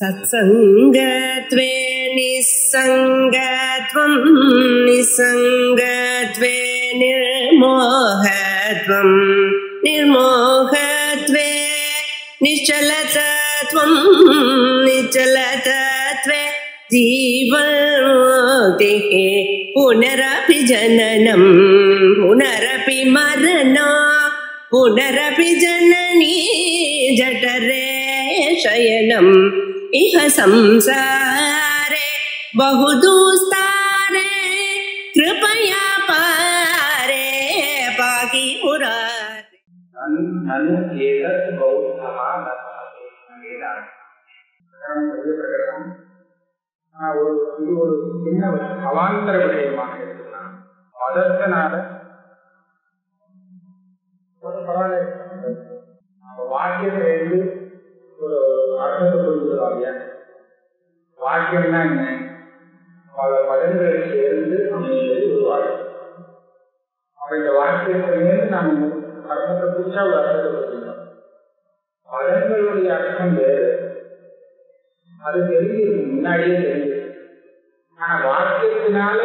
सत्संगत्वे निस्संगत्वं निस्संगत्वे निर्मोहत्वं निर्मोहत्वे निश्चलतत्वं निश्चलतत्वे जीवन्मुक्तिः पुनरपि जननं पुनरपि मरणं पुनरपि जननी जठरे शयनम् इह संसारे बहुदुस्तारे कृपया पारे पाहि मुरारे। ननु एतत् बौद्धः न भाति வேதாந்தம் இது ஒரு சின்ன அவாந்தர விஷயமாக இருக்கலாம். மதத்தினால வாக்கியத்தை இருந்து ஒரு அர்த்தத்தை புரிஞ்சுக்கிறாங்க. வாக்கியம்னா என்ன? பல பதங்களை சேர்ந்து அமைந்தது ஒரு வாக்கியம். அப்ப இந்த வாக்கியத்திலிருந்து நாம் அர்த்தத்தை புரிச்சா ஒரு அர்த்தத்தை புரிஞ்சுக்கணும். பதங்களுடைய அர்த்தம் வேறு, அது தெரிஞ்சிருக்கு, முன்னாடியே தெரிஞ்சிருக்கு. ஆனா வாக்கியத்தினால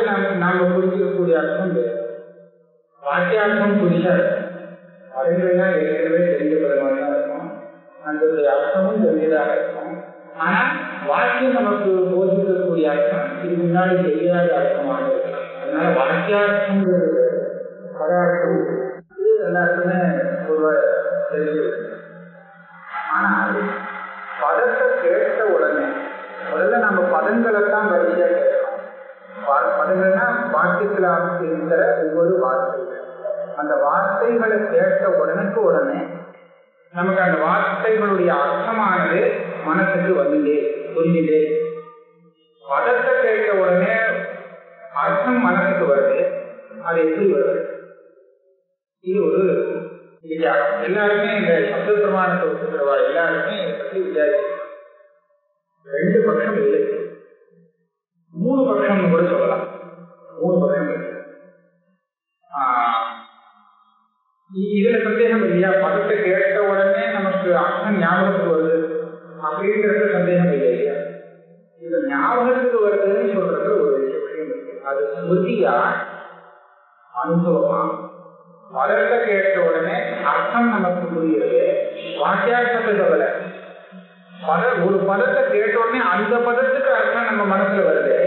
நாம புரிஞ்சிக்கக்கூடிய அர்த்தம் வேறு. வாக்கியார்த்தம் புரிச்சா பதங்கள்லாம் ஏற்கனவே தெரிஞ்ச பதமாக தான் இருக்கும், அந்த அர்த்தமும் தெரிஞ்சதாக இருக்கும். ஆனா வாக்கியம் நமக்கு போதிக்கக்கூடிய அர்த்தம் இது முன்னாடி தெரியாத அர்த்தமாக இருக்கலாம். அதனால வாக்கியார்த்தங்கிறது பதார்த்தம் இது எல்லாருக்குமே ஒரு தெரிஞ்சு. ஆனால் பதத்தை கேட்ட உடனே முதல்ல நம்ம பதங்களைத்தான் வரிசையா கேட்கலாம். பதங்கள்னா வாக்கியத்தில் இருக்கிற ஒவ்வொரு வார்த்தைகள், அந்த வார்த்தைகளை கேட்ட உடனே நமக்கு அந்த வார்த்தைகளுடைய அர்த்தமானது மனசுக்கு வந்துட்டே புரிஞ்சுட்டே. பதத்தை கேட்ட உடனே அர்த்தம் மனசுக்கு வருது, அது எப்படி வருது? இது ஒரு விசாரம். எல்லாருமே இந்த சப்த பிரமாணத்தை ஒத்துக்கிறவா எல்லாருமே இதை பற்றி விசாரிச்சு ரெண்டு பட்சம் இல்லை, மூணு பட்சம் கூட சொல்லலாம். மூணு பட்சம் இருக்கு. இதுல சந்தேகம் இல்லையா? பதத்தை கேட்ட உடனே நமக்கு அர்த்தம் ஞாபகத்துக்கு வருது அப்படிங்கிறது சந்தேகம் இல்லை இல்லையா? இது ஞாபகத்துக்கு வருதுன்னு சொல்றது ஒரு விஷயம் இருக்கு. அது ஸ்மிருதியா அனுபவமா? பதத்தை கேட்ட உடனே அர்த்தம் நமக்கு புரியுது, வாக்கியார்த்தத்தை சொல்லல. ஒரு பதத்தை கேட்ட உடனே அந்த பதத்துக்கு அர்த்தம் நம்ம மனசுல வருது.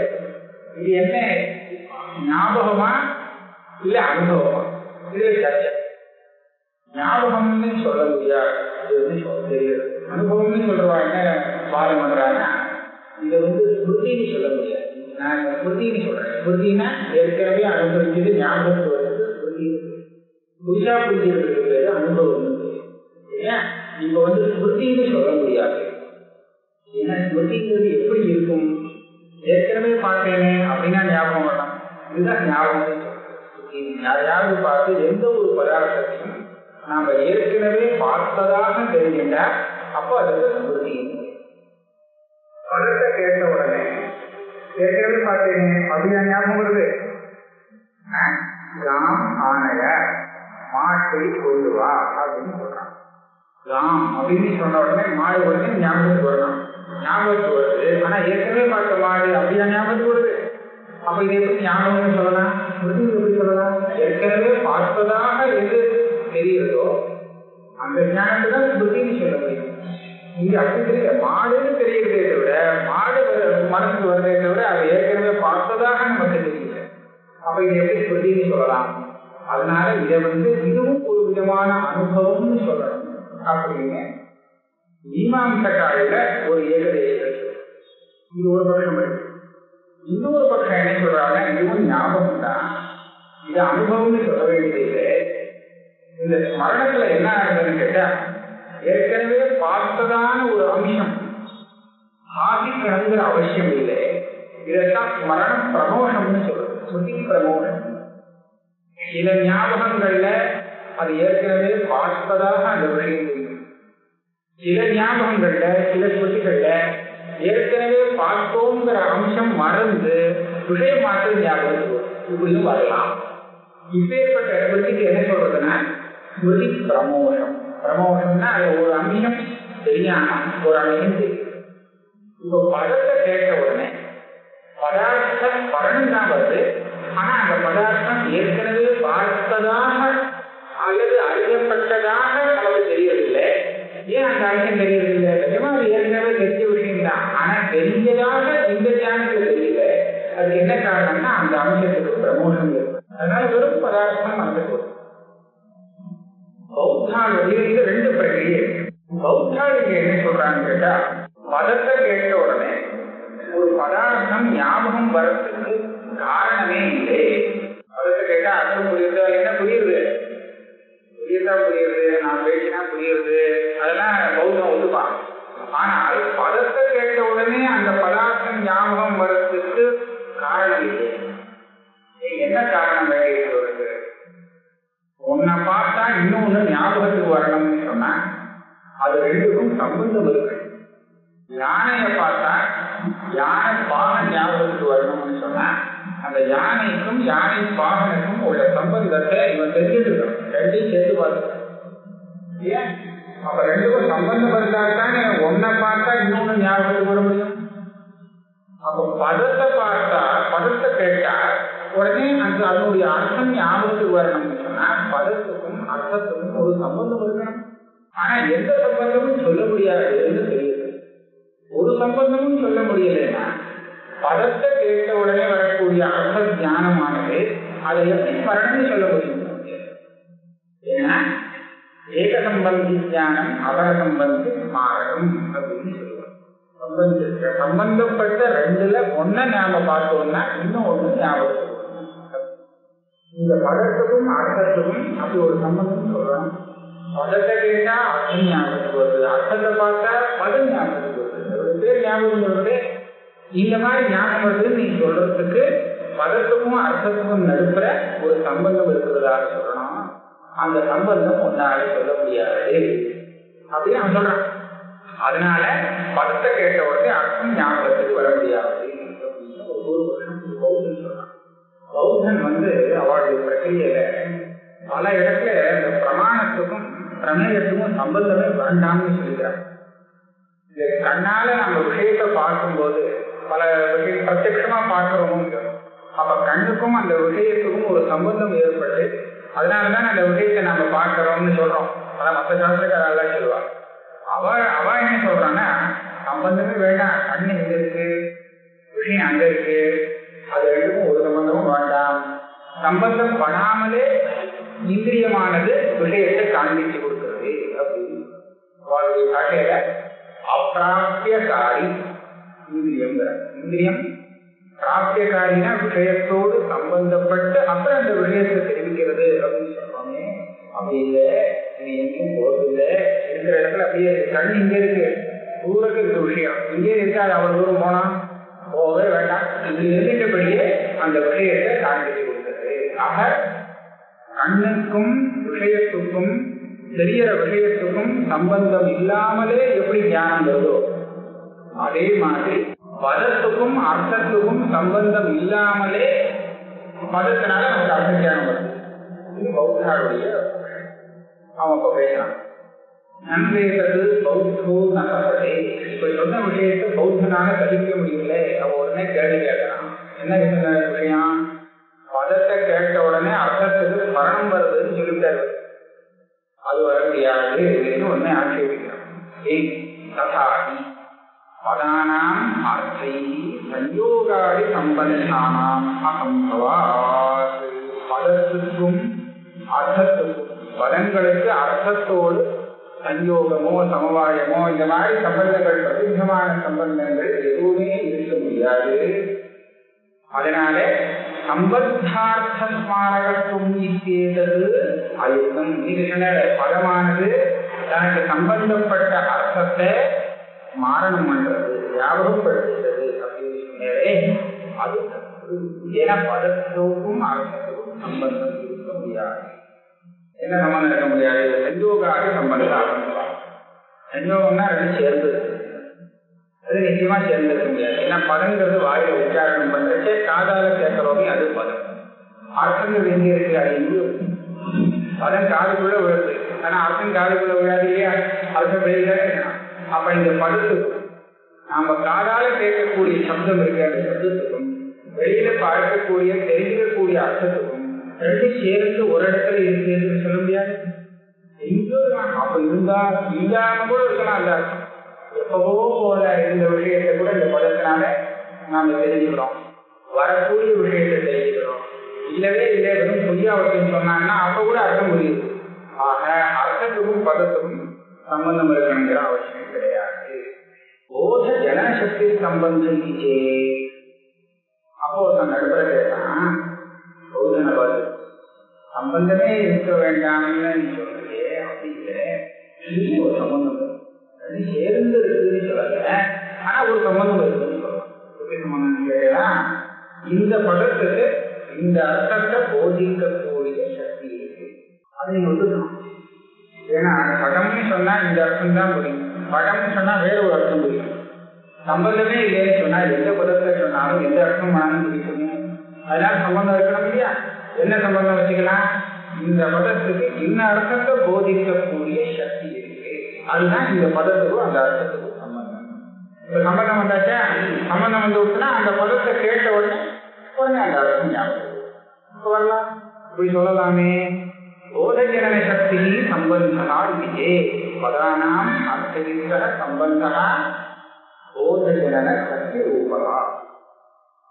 இது என்ன ஞாபகமா இல்ல அனுபவமா? இது சர்ச்சை. ஞாபகம்னு சொல்ல முடியாது, அது சொல்ல தெரியாது. அனுபவம்னு சொல்றவா என்ன பாடம் பண்றாங்க, இதை ஸ்மிருதின்னு சொல்ல முடியாது. நான் ஸ்மிருதின்னு சொல்றேன். ஸ்மிருதினா ஏற்கனவே அனுபவிச்சது ஞாபகத்துக்கு வருது. ஸ்மிருதி புதுசா புரிஞ்சுக்கிறதுக்கு பேரு அனுபவம். ஏன் இப்ப ஸ்மிருதின்னு சொல்ல முடியாது? ஏன்னா ஸ்மிருதிங்கிறது எப்படி இருக்கும்? ஏற்கனவே பார்த்தேனே அப்படின்னா ஞாபகம் வேண்டாம். இதுதான் ஞாபகம். யாரையாவது பார்த்து எந்த ஒரு பதார்த்தத்தையும் நாம ஏற்கனவே பார்த்ததாக தெரிஞ்சிட்டா அப்போ அதுக்கு ஸ்மிருதி. பதத்தை கேட்ட உடனே ஏற்கனவே பார்த்தேனே அப்படின்னா ஞாபகம் வருது. ராம் ஆணைய மாட்டை கொண்டு வா அப்படின்னு சொல்றான். ராம் அப்படின்னு சொன்ன உடனே மாடு உடனே ஞாபகத்துக்கு வரணும். ஞாபகத்துக்கு வருது, ஆனா ஏற்கனவே பார்த்த மாடு அப்படியா ஞாபகத்துக்கு வருது. அப்ப இதை எப்படி ஞாபகம்னு சொல்லலாம்? ஸ்மிருதி எப்படி சொல்லலாம்? ஏற்கனவே பார்த்ததாக எது தெரியுதோ அந்த ஞானத்தை தான் ஸ்மிருதின்னு சொல்ல முடியும். இங்க அப்படி தெரியல, மாடுன்னு தெரியுறதே தவிர மாடு மனசுக்கு வருதே தவிர அதை ஏற்கனவே பார்த்ததாக நமக்கு தெரியல. அப்ப இதை எப்படி ஸ்மிருதின்னு சொல்லலாம்? அதனால இதை இதுவும் ஒரு விதமான அனுபவம்னு சொல்லணும் அப்படின்னு மீமாம்சகாரில ஒரு ஏகதேசம். இது ஒரு பட்சம் இருக்கு. இன்னொரு பட்சம் என்ன சொல்றாங்க, இதுவும் ஞாபகம் தான், இது அனுபவம்னு சொல்ல வேண்டியது. இந்த ஸ்மரணத்துல என்ன ஆகுதுன்னு கேட்டா ஏற்கனவே பார்த்ததான ஒரு அம்சம் ஆதிக்கணுங்கிற அவசியம் இல்லை. இதைத்தான் ஸ்மரண பிரமோஷம்னு சொல்றது. ஸ்மிருதி பிரமோஷம். சில ஞாபகங்கள்ல அது ஏற்கனவே பார்த்ததாக அந்த விஷயம் தெரியும். சில ஞாபகங்கள்ல சில ஸ்மிருதிகள்ல ஏற்கனவே பார்த்தோங்கிற அம்சம் மறந்து விஷய மாற்றம் ஞாபகத்துக்கு இப்படியும் வரலாம். இப்பேற்பட்ட ஸ்மிருதிக்கு என்ன சொல்றதுன்னா ஸ்மிருதி பிரமோஷம். பிரமோஷம்னா அது ஒரு அம்சம் தெரியாம ஒரு அம்சம் தெரியும். இப்போ பதத்தை கேட்ட உடனே பதார்த்தம் பலன் தான் வருது. ஆனா அந்த பதார்த்தம் ஏற்கனவே பார்த்ததாக அல்லது அறியப்பட்டதாக நமக்கு தெரியவில்லை. ஏன் அந்த அறிஞம் தெரியவில்லை? நிஜமா அது ஏற்கனவே தெரிஞ்ச விஷயம் தான். ஆனா தெரிஞ்சதாக இந்த ஞானத்துல தெரியல. அது என்ன காரணம்னா அந்த அம்சத்துக்கு பிரமோஷன் இருக்கு. அதனால வெறும் பதார்த்தம் மறந்து போகுது. பௌத்தாளுடைய இது ரெண்டு பிரக்கிரியை. பௌத்தாளுக்கு என்ன சொல்றாங்க கேட்டா, பதத்தை கேட்ட உடனே ஒரு பதார்த்தம் ஞாபகம் வரத்துக்கு காரணமே இல்லை. பதத்தை கேட்டா அர்த்தம் புரியுது, என்ன புரியுது, புரியுதா புரியுது, நான் பேசினா புரியுது, அதெல்லாம் பௌத்தம் ஒத்துப்பாங்க. ஆனால் பதத்தை கேட்ட உடனே அந்த பதார்த்தம் ஞாபகம் வரத்துக்கு காரணம் இல்லை. என்ன காரணம் வேண்டியது? ஒன்ன பார்த்தா இன்னொன்னு ஞாபகத்துக்கு வரணும்னு சொன்னா அது ரெண்டுக்கும் சம்பந்தம் இருக்கு. யானைய பார்த்தா யானை பாகன் ஞாபகத்துக்கு வரணும்னு சொன்னா அந்த யானைக்கும் யானை பாகனுக்கும் உள்ள சம்பந்தத்தை இவன் தெரிஞ்சுக்கணும். ரெண்டையும் சேர்த்து பார்த்து ஏன் அப்ப ரெண்டுக்கும் சம்பந்தம் இருந்தால்தான் ஒன்ன பார்த்தா இன்னொன்னு ஞாபகத்துக்கு வர முடியும். அப்ப பதத்தை பார்த்தா பதத்தை கேட்டா உடனே அந்த அதனுடைய அர்த்தம் ஞாபகத்துக்கு வரணும்னு சொன்னா பதத்துக்கும் அர்த்தத்துக்கும் ஒரு சம்பந்தம் இருக்கணும். ஆனா எந்த சம்பந்தமும் சொல்ல முடியாதுன்னு தெரியுது. ஒரு சம்பந்தமும் சொல்ல முடியலன்னா பதத்தை கேட்ட உடனே வரக்கூடிய அர்த்த ஞானமானது அதை எப்படி பரண்டு சொல்ல முடியும்? ஏன்னா ஏக சம்பந்தி ஞானம் அபர சம்பந்தி மாறணும் அப்படின்னு சொல்லுவாங்க. சம்பந்தப்பட்ட ரெண்டுல ஒன்ன நாம பார்த்தோம்னா இன்னும் ஒண்ணு ஞாபகம். இந்த பதத்துக்கும் அர்த்தத்துக்கும் அப்படி ஒரு சம்பந்தம் சொல்றோம். பதத்தை கேட்டா அர்த்தம் ஞாபகத்துக்கு வருது, அர்த்தத்தை பார்த்தா பதம் ஞாபகத்துக்கு வருது. பேர் ஞாபகம் வருது. இந்த மாதிரி ஞாபகம் வருதுன்னு நீ சொல்றதுக்கு பதத்துக்கும் அர்த்தத்துக்கும் நடுப்புற ஒரு சம்பந்தம் இருக்கிறதாக சொல்லணும். அந்த சம்பந்தம் ஒன்னாலே சொல்ல முடியாது அப்படின்னு அவன் சொல்றான். அதனால பதத்தை கேட்ட உடனே அர்த்தம் ஞாபகத்துக்கு வர முடியாது ஒரு பௌத்தன் சொல்றான். பௌத்தன் அவளுடைய பிரக்கிரியில பல இடத்துல இந்த பிரமாணத்துக்கும் பிரமேயத்துக்கும் சம்பந்தமே வேண்டாம்னு சொல்லிக்கிறாங்க. இந்த கண்ணால நம்ம விஷயத்தை பார்க்கும்போது பல விஷயம் பிரத்யட்சமா பார்க்கிறோம். அப்ப கண்ணுக்கும் அந்த விஷயத்துக்கும் ஒரு சம்பந்தம் ஏற்பட்டு அதனாலதான் அந்த விஷயத்தை நம்ம பார்க்கிறோம்னு சொல்றோம். அதான் மற்ற சாஸ்திரக்காரெல்லாம் சொல்லுவாங்க. அவ என்ன சொல்றான்னா சம்பந்தமே வேண்டாம், கண்ணு இங்க இருக்கு, விஷயம் அங்க இருக்கு, அது ரெண்டுக்கும் ஒரு சம்பந்தமும் வேண்டாம். சம்பந்தம் படாமலே இந்திரியமானது விஷயத்தை காண்பிச்சு கொடுக்கிறது அப்படின்னு காட்டையில அப்பிராப்தியகாரி இந்திரியம். இந்திரியம் பிராப்தியகாரினா விஷயத்தோடு சம்பந்தப்பட்டு அப்புறம் அந்த விஷயத்தை தெரிவிக்கிறது அப்படின்னு சொல்றோமே. அப்படி இல்லை, இது எங்கேயும் போறது இல்லை, இருக்கிற இடத்துல அப்படியே கண் இங்க இருக்கு, தூரத்துக்கு இருக்க விஷயம் இங்கே இருக்காது, அவ்வளவு தூரம் போனா போகவே வேண்டாம். இது இருந்தபடியே அந்த விஷயத்தை காண்பிச்சு கொடுக்கிறது. ஆக கண்ணுக்கும் விஷயத்துக்கும் தெரியற விஷயத்துக்கும் சம்பந்தம் இல்லாமலே எப்படி ஞானம் வருதோ அதே மாதிரி பதத்துக்கும் அர்த்தத்துக்கும் சம்பந்தம் இல்லாமலே பதத்தினால நமக்கு அர்த்த ஞானம் வருது. இது பௌத்தனுடைய அவன் இப்ப பேசுறான். நன்வேதது பௌத்தோ நகப்பதே. இப்ப சொன்ன விஷயத்தை பௌத்தனால கழிக்க முடியல. அவன் உடனே கேள்வி கேட்கறான். என்ன விஷயம்? பதத்தை கேட்ட உடனே அர்த்தத்துக்கு மரணம் வருதுன்னு சொல்லிட்டாரு. அது வர முடியாது உடனே ஆட்சேபிக்கிறான். ஏய் ததாதி பதானாம் அர்த்தை சயோகாதி சம்பந்தானாம் அசம்பவாத். பதத்துக்கும் அர்த்தத்துக்கும் பதங்களுக்கு அர்த்தத்தோடு சயோகமோ சமவாயமோ இந்த மாதிரி சம்பந்தங்கள் பிரசித்தமான சம்பந்தங்கள் எதுவுமே இருக்க முடியாது. அதனால சம்பத்தார்த்த ஸ்மாரகத்துவம் இத்தேதது அயுத்தம். இது பதமானது தனக்கு சம்பந்தப்பட்ட அர்த்தத்தை மாரணம் பண்றது, ஞாபகப்படுத்துகிறது அப்படின்னு அது ஏன்னா பதத்துக்கும் அர்த்தத்துக்கும் சம்பந்தம் இருக்க முடியாது. என்ன சம்பந்தம் இருக்க முடியாது? சஞ்சோகாக சம்பந்தம் ஆரம்பிக்கலாம். சஞ்சோகம்னா ரெண்டு சேர்ந்து அது நிச்சயமா சேர்ந்திருக்க முடியாது. ஏன்னா பதங்கிறது வாயில உச்சாரணம் பண்றச்சே காதால கேட்கிறோமே அது பதம். அர்த்தங்கள் எங்க இருக்கு? அது எங்கேயோ பதம் காதுக்குள்ள விழுது. ஆனா அர்த்தம் காதுக்குள்ள விழாது இல்லையா? அர்த்தம் வெளியில. அப்ப இந்த பதத்துக்கும் நாம காதால கேட்கக்கூடிய சப்தம் இருக்கு, அந்த சப்தத்துக்கும் வெளியில பார்க்கக்கூடிய தெரிஞ்சிக்கக்கூடிய அர்த்தத்துக்கும் ரெண்டு சேர்ந்து ஒரு இடத்துல இருக்குன்னு சொல்ல முடியாது. அப்ப இருந்தா இல்லாம கூட இருக்கலாம். அந்த அர்த்தம் எப்பவோ போல இந்த விஷயத்தை கூட இந்த பதத்தினால நாம தெரிஞ்சுக்கிறோம், வரக்கூடிய விஷயத்தை தெரிஞ்சுக்கிறோம். இல்லவே இல்லை வெறும் பொய்யாவட்டம் சொன்னாங்கன்னா அப்ப கூட அர்த்தம் புரியுது. ஆக அர்த்தத்துக்கும் பதத்துக்கும் சம்பந்தம் இருக்கணுங்கிற அவசியம் கிடையாது. போத ஜனசக்தி சம்பந்தம் அப்போ நடுப்புற கேட்டான், போதன பதில் சம்பந்தமே இருக்க வேண்டாம்னு நீ சொல்றியே, அப்படி இல்லை ஒரு சம்பந்தம் சேர்ந்து இருக்குன்னு சொல்லல, ஆனா ஒரு சம்பந்தம் இருக்குன்னு சொல்லலாம். சம்பந்தம் கேட்டா இந்த பதத்துக்கு இந்த அர்த்தத்தை போதிக்கக்கூடிய சக்தி இருக்கு, அது நீங்க ஒத்துக்கணும். ஏன்னா படம்னு சொன்னா இந்த அர்த்தம் தான் புரியும், படம்னு சொன்னா வேற ஒரு அர்த்தம் புரியும். சம்பந்தமே இல்லைன்னு சொன்னா எந்த பதத்தை சொன்னாலும் எந்த அர்த்தம் வேணாலும் புரியும். அதனால சம்பந்தம் இருக்கணும் இல்லையா? என்ன சம்பந்தம் வச்சுக்கலாம்? இந்த பதத்துக்கு இந்த அர்த்தத்தை போதிக்கக்கூடிய சக்தி இருக்கு, அதுதான் இந்த பதத்துக்கும் அந்த அர்த்தத்துக்கும் சம்பந்தம். இப்ப சம்பந்தம் வந்தாச்சா? சம்பந்தம் வந்து விட்டுனா அந்த பதத்தை கேட்ட உடனே அந்த அர்த்தம் ஞாபகம் வரலாம். இப்படி சொல்லலாமே, போதஜன சக்தி சம்பந்தா விஜே பதானாம் அர்த்தகிர சம்பந்தா போதஜன சக்தி ரூபா.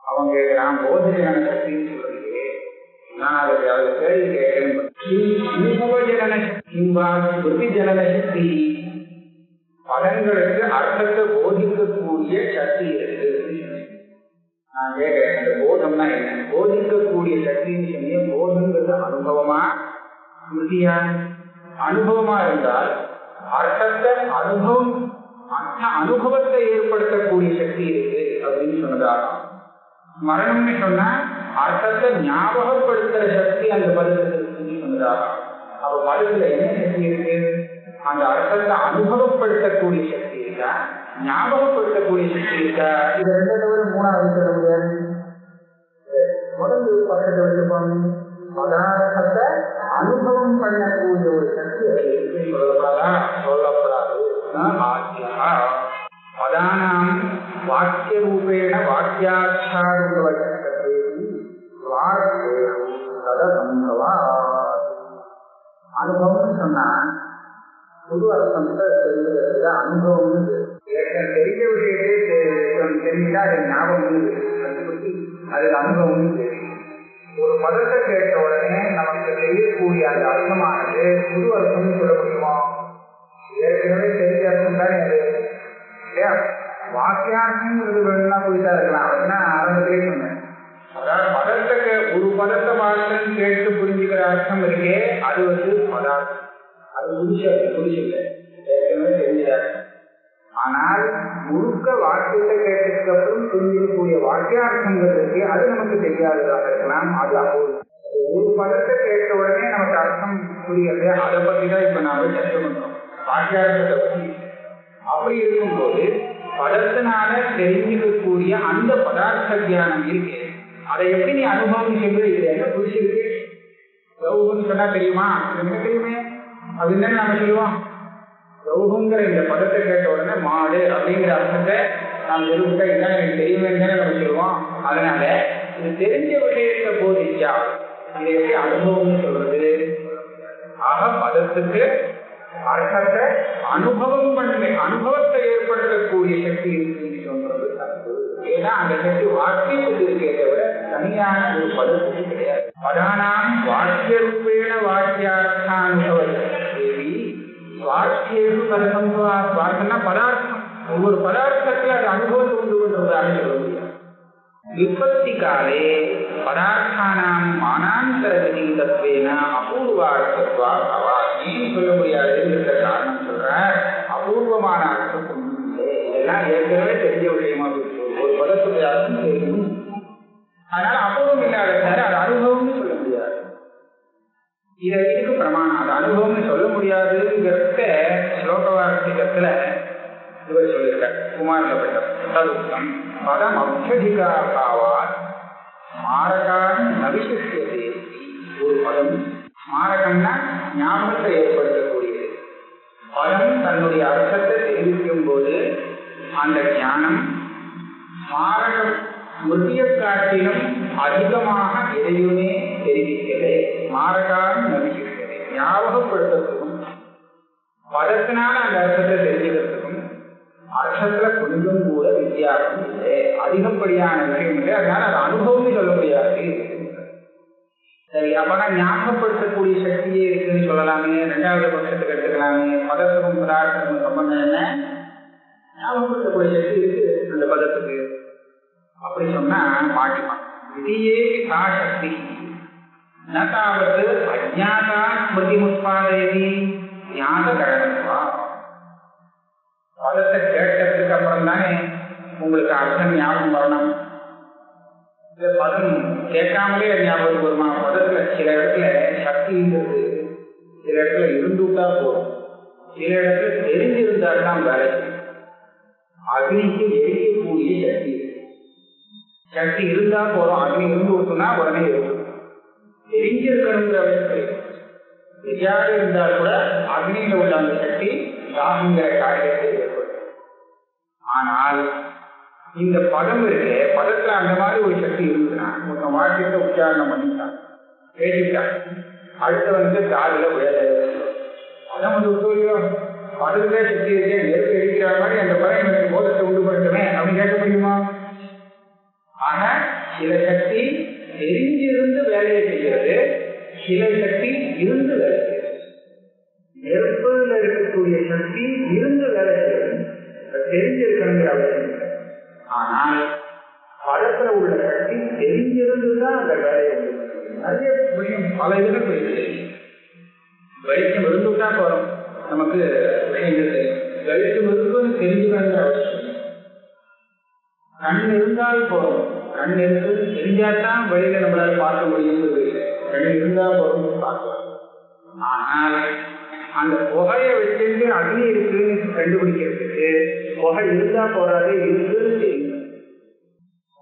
அவங்க கேட்கிறான் போதஜன சக்தின்னு சொல்றீங்க, நான் அதுக்கு கேள்வி கேட்கிறேன். ஜனன சக்தி பதங்களுக்கு அர்த்தத்தை போதிக்கக்கூடிய சக்தி இருக்கு. நான் கேட்கிறேன், அந்த போதம்னா என்ன? போதிக்கக்கூடிய சக்தின்னு சொன்னீங்க, போதங்கிறது அனுபவமா ஸ்மிருதியா? அனுபவமா இருந்தால் அர்த்தத்தை அனுபவம், அனுபவத்தை ஏற்படுத்தக்கூடிய சக்தி இருக்கு அப்படின்னு சொன்னதாகும். மரணம்னு சொன்னா அர்த்தத்தை ஞாபகப்படுத்துற சக்தி அந்த பதத்துக்கு சொன்னதாகும். அப்ப பதத்துல என்ன சக்தி இருக்கு? அந்த அர்த்தத்தை அனுபவப்படுத்தக்கூடிய சக்தி இருக்கா, ஞாபகப்படுத்தக்கூடிய சக்தி இருக்கா? இது ரெண்டு தவிர மூணாவது சொல்ல முடியாது. முதல் பக்கத்தை வச்சுப்பாங்க, பதார்த்தத்தை அனுபவம் பண்ணக்கூடிய ஒரு சக்தி சொல்லப்படாது. பதானாம் வாக்கிய ரூபேண வாக்கியார்த்தா அனுபவம் சொன்னா புது அர்த்தத்தை தெரிஞ்சது அனுபவம். தெரிஞ்ச விஷயத்தை தெரிஞ்சா அது ஞாபகம், அதை பற்றி அதுக்கு அனுபவம் தெரியும். ஒரு பதத்தை கேட்ட உடனே நமக்கு தெரியக்கூடிய அந்த அர்த்தமானது புது அர்த்தம்னு சொல்ல முடியுமா? ஏற்கனவே தெரிஞ்ச அர்த்தம் தானே அது இல்லையா? வாக்கியார்த்தம்ங்கிறது வேணும்னா போயிட்டா இருக்கலாம். அப்படின்னா ஆரம்பத்திலே சொன்னேன், அதாவது பதத்துக்கு ஒரு பதத்தை மாத்திரம் கேட்டு புரிஞ்சுக்கிற அர்த்தம் இருக்கே, அது வந்து பதார்த்தம். அது புரிச்சில்லை, ஏற்கனவே தெரிஞ்சாரு. ஆனால் முழுக்க வாக்கியத்தை கேட்டதுக்கு அப்புறம் புரிஞ்சிக்கக்கூடிய வாக்கியார்த்தங்கிறதுக்கு அது நமக்கு தெரியாததாக இருக்கலாம். அது அப்போது ஒரு பதத்தை கேட்ட உடனே நமக்கு அர்த்தம் புரியாது. அதை பத்தி தான் இப்ப நாம சர்ச்சை பண்றோம், வாக்கியார்த்தத்தை பத்தி. அப்படி இருக்கும்போது பதத்தினால தெரிஞ்சுக்கக்கூடிய அந்த பதார்த்த தியானம் இருக்கு, அதை எப்படி நீ அனுபவம் சொல்றது? இது என்ன புரிச்சிருக்கு? கௌபம்னு சொன்னா தெரியுமா? என்ன தெரியுமே அப்படின்னு தானே நாம சொல்லுவோம். கௌபங்கிற இந்த பதத்தை கேட்ட உடனே மாடு அப்படிங்கிற அர்த்தத்தை நாம் நிரூபித்தா இதுதான் எனக்கு தெரியுமே தானே நம்ம சொல்லுவோம். அதனால இது தெரிஞ்ச விஷயத்தை போதிச்சா இதை எப்படி அனுபவம்னு சொல்றது? ஆக பதத்துக்கு அர்த்தத்தை அனுபவம் பண்ண, அனுபவத்தை ஏற்படுத்தக்கூடிய சக்தி இருக்குன்னு சொல்றது தப்பு. ஏன்னா அந்த சக்தி வாக்கியத்துக்கு இருக்கே தவிர தனியான ஒரு பதத்துக்கு கிடையாது. பதானாம் வாக்கிய ரூபேண வாக்கியார்த்தானுபவத்தை வாக்கியம் பதார்த்தம்னா பதார்த்தம், ஒவ்வொரு பதார்த்தத்துல அது அனுபவத்தை கொண்டு கொண்டதாக சொல்ல முடியாது. விபத்தி காலே பதார்த்தானாம் மானாந்தர விதீதத்வேன அபூர்வார்த்தத்வா அவா. ஏன் சொல்ல முடியாதுங்கிற காரணம் சொல்ற, அபூர்வமான அர்த்தம் இல்லை. இதெல்லாம் ஏற்கனவே தெரிஞ்ச விஷயமா ஒரு பதத்துடைய அர்த்தம் தெரியும். அதனால அபூர்வம் இல்லாத சார் அது அனுபவம்னு சொல்ல முடியாது. இதுக்கு பிரமாணம் அது அனுபவம்னு சொல்ல முடியாதுங்கிறத ஸ்லோகவார்த்திகத்துல இவர் சொல்லியிருக்கார். குமாரப்பட்ட ததுக்தம் பதம் அப்யதிகாபாவா ஸ்மாரகான் நவிசிஷ்யதே. ஒரு பதம் ஸ்மாரகம்னா ஞாபகத்தை ஏற்படுத்தக்கூடியது. பதம் தன்னுடைய அர்த்தத்தை தெரிவிக்கும் போது அந்த ஞானம் ஸ்மாரகம் ஸ்மிருதியை காட்டிலும் அதிகமாக எதையுமே தெரிவிக்கலை. ஸ்மாரகான்னு நம்பிக்கிறது ஞாபகப்படுத்துறதுக்கும் பதத்தினால அந்த அர்த்தத்தை தெரிஞ்சுக்கிறதுக்கும் அர்த்தத்துல கொஞ்சம் கூட வித்தியாசம் இல்லை, அதிகப்படியான விஷயம் இல்லை. அதனால அது அனுபவம் சொல்ல முடியாது. சரி, அப்பனா ஞாபகப்படுத்தக்கூடிய சக்தியே இருக்குன்னு சொல்லலாமே, ரெண்டாவது பட்சத்துக்கு எடுத்துக்கலாமே. பதத்துக்கும் பதார்த்தத்துக்கும் சம்பந்தம் என்ன? ஞாபகப்படுத்தக்கூடிய சக்தி இருக்கு அந்த பதத்துக்கு. அப்படி சொன்னா மாட்டிப்பான். விதியே சா சக்தி நதாவது அஜ்ஞாதா ஸ்மிருதி உட்பாதயதி ஞாத கரணத்துவா. பதத்தை கேட்டதுக்கு அப்புறம் தானே உங்களுக்கு அர்த்தம் ஞாபகம் வரணும். இந்த பதம் கேட்காமலே ஞாபகம் வருமா? பதத்துல சில இடத்துல சக்திங்கிறது சில இடத்துல இருந்துட்டா போதும், சில இடத்துல தெரிஞ்சிருந்தால்தான் வேலை. அக்னிக்கு எரிக்கக்கூடிய சக்தி சக்தி இருந்தா போதும். அக்னி இருந்து விட்டுனா உடனே இருக்கும். தெரிஞ்சிருக்கணுங்கிற அவசியம் தெரியாத இருந்தால் கூட அக்னியில உள்ள அந்த சக்தி தாகுங்கிற காரியத்தை ஏற்படும். ஆனால் இந்த பதம் இருக்கு, பதத்துல அந்த மாதிரி ஒரு சக்தி இருக்குன்னா உங்க வாழ்க்கையில உச்சாரணம் பண்ணிட்டான், பேசிட்டான், அடுத்த காலில் விழலை. பதம் விட்டோரியோ பதத்துல சக்தி இருக்கே, நெருப்பு எரிக்கிற மாதிரி அந்த பதம் எனக்கு போதத்தை உண்டு பண்ணட்டுமே அப்படின்னு கேட்க முடியுமா? ஆக சில சக்தி தெரிஞ்சிருந்து வேலையை செய்கிறது, சில சக்தி இருந்து வேலை செய்கிறது. நெருப்புல இருக்கக்கூடிய சக்தி இருந்து வேலை செய்கிறது, தெரிஞ்சிருக்கணுங்கிற அவசியம் இல்லை. ஆனால் படத்துல உள்ள சக்தி தெரிஞ்சிருந்துதான் அந்த வேலையை நிறைய விஷயம் பல இதுல போயிடுது. வெளிச்சம் இருந்துட்டா போறோம், நமக்கு விஷயங்கள் தெரியும். வெளிச்சம் இருக்குன்னு தெரிஞ்சுக்கணுங்கிற அவசியம். கண் இருந்தால் போறோம், கண் இருக்கு தெரிஞ்சாதான் வெளியில நம்மளால பார்க்க முடியும். கண் இருந்தா போறோம் பார்க்கலாம். ஆனால் அந்த புகையை வச்சிருந்து அக்னி இருக்குன்னு கண்டுபிடிக்கிறதுக்கு புகை இருந்தா போறாது, இருக்குன்னு தெரியும்.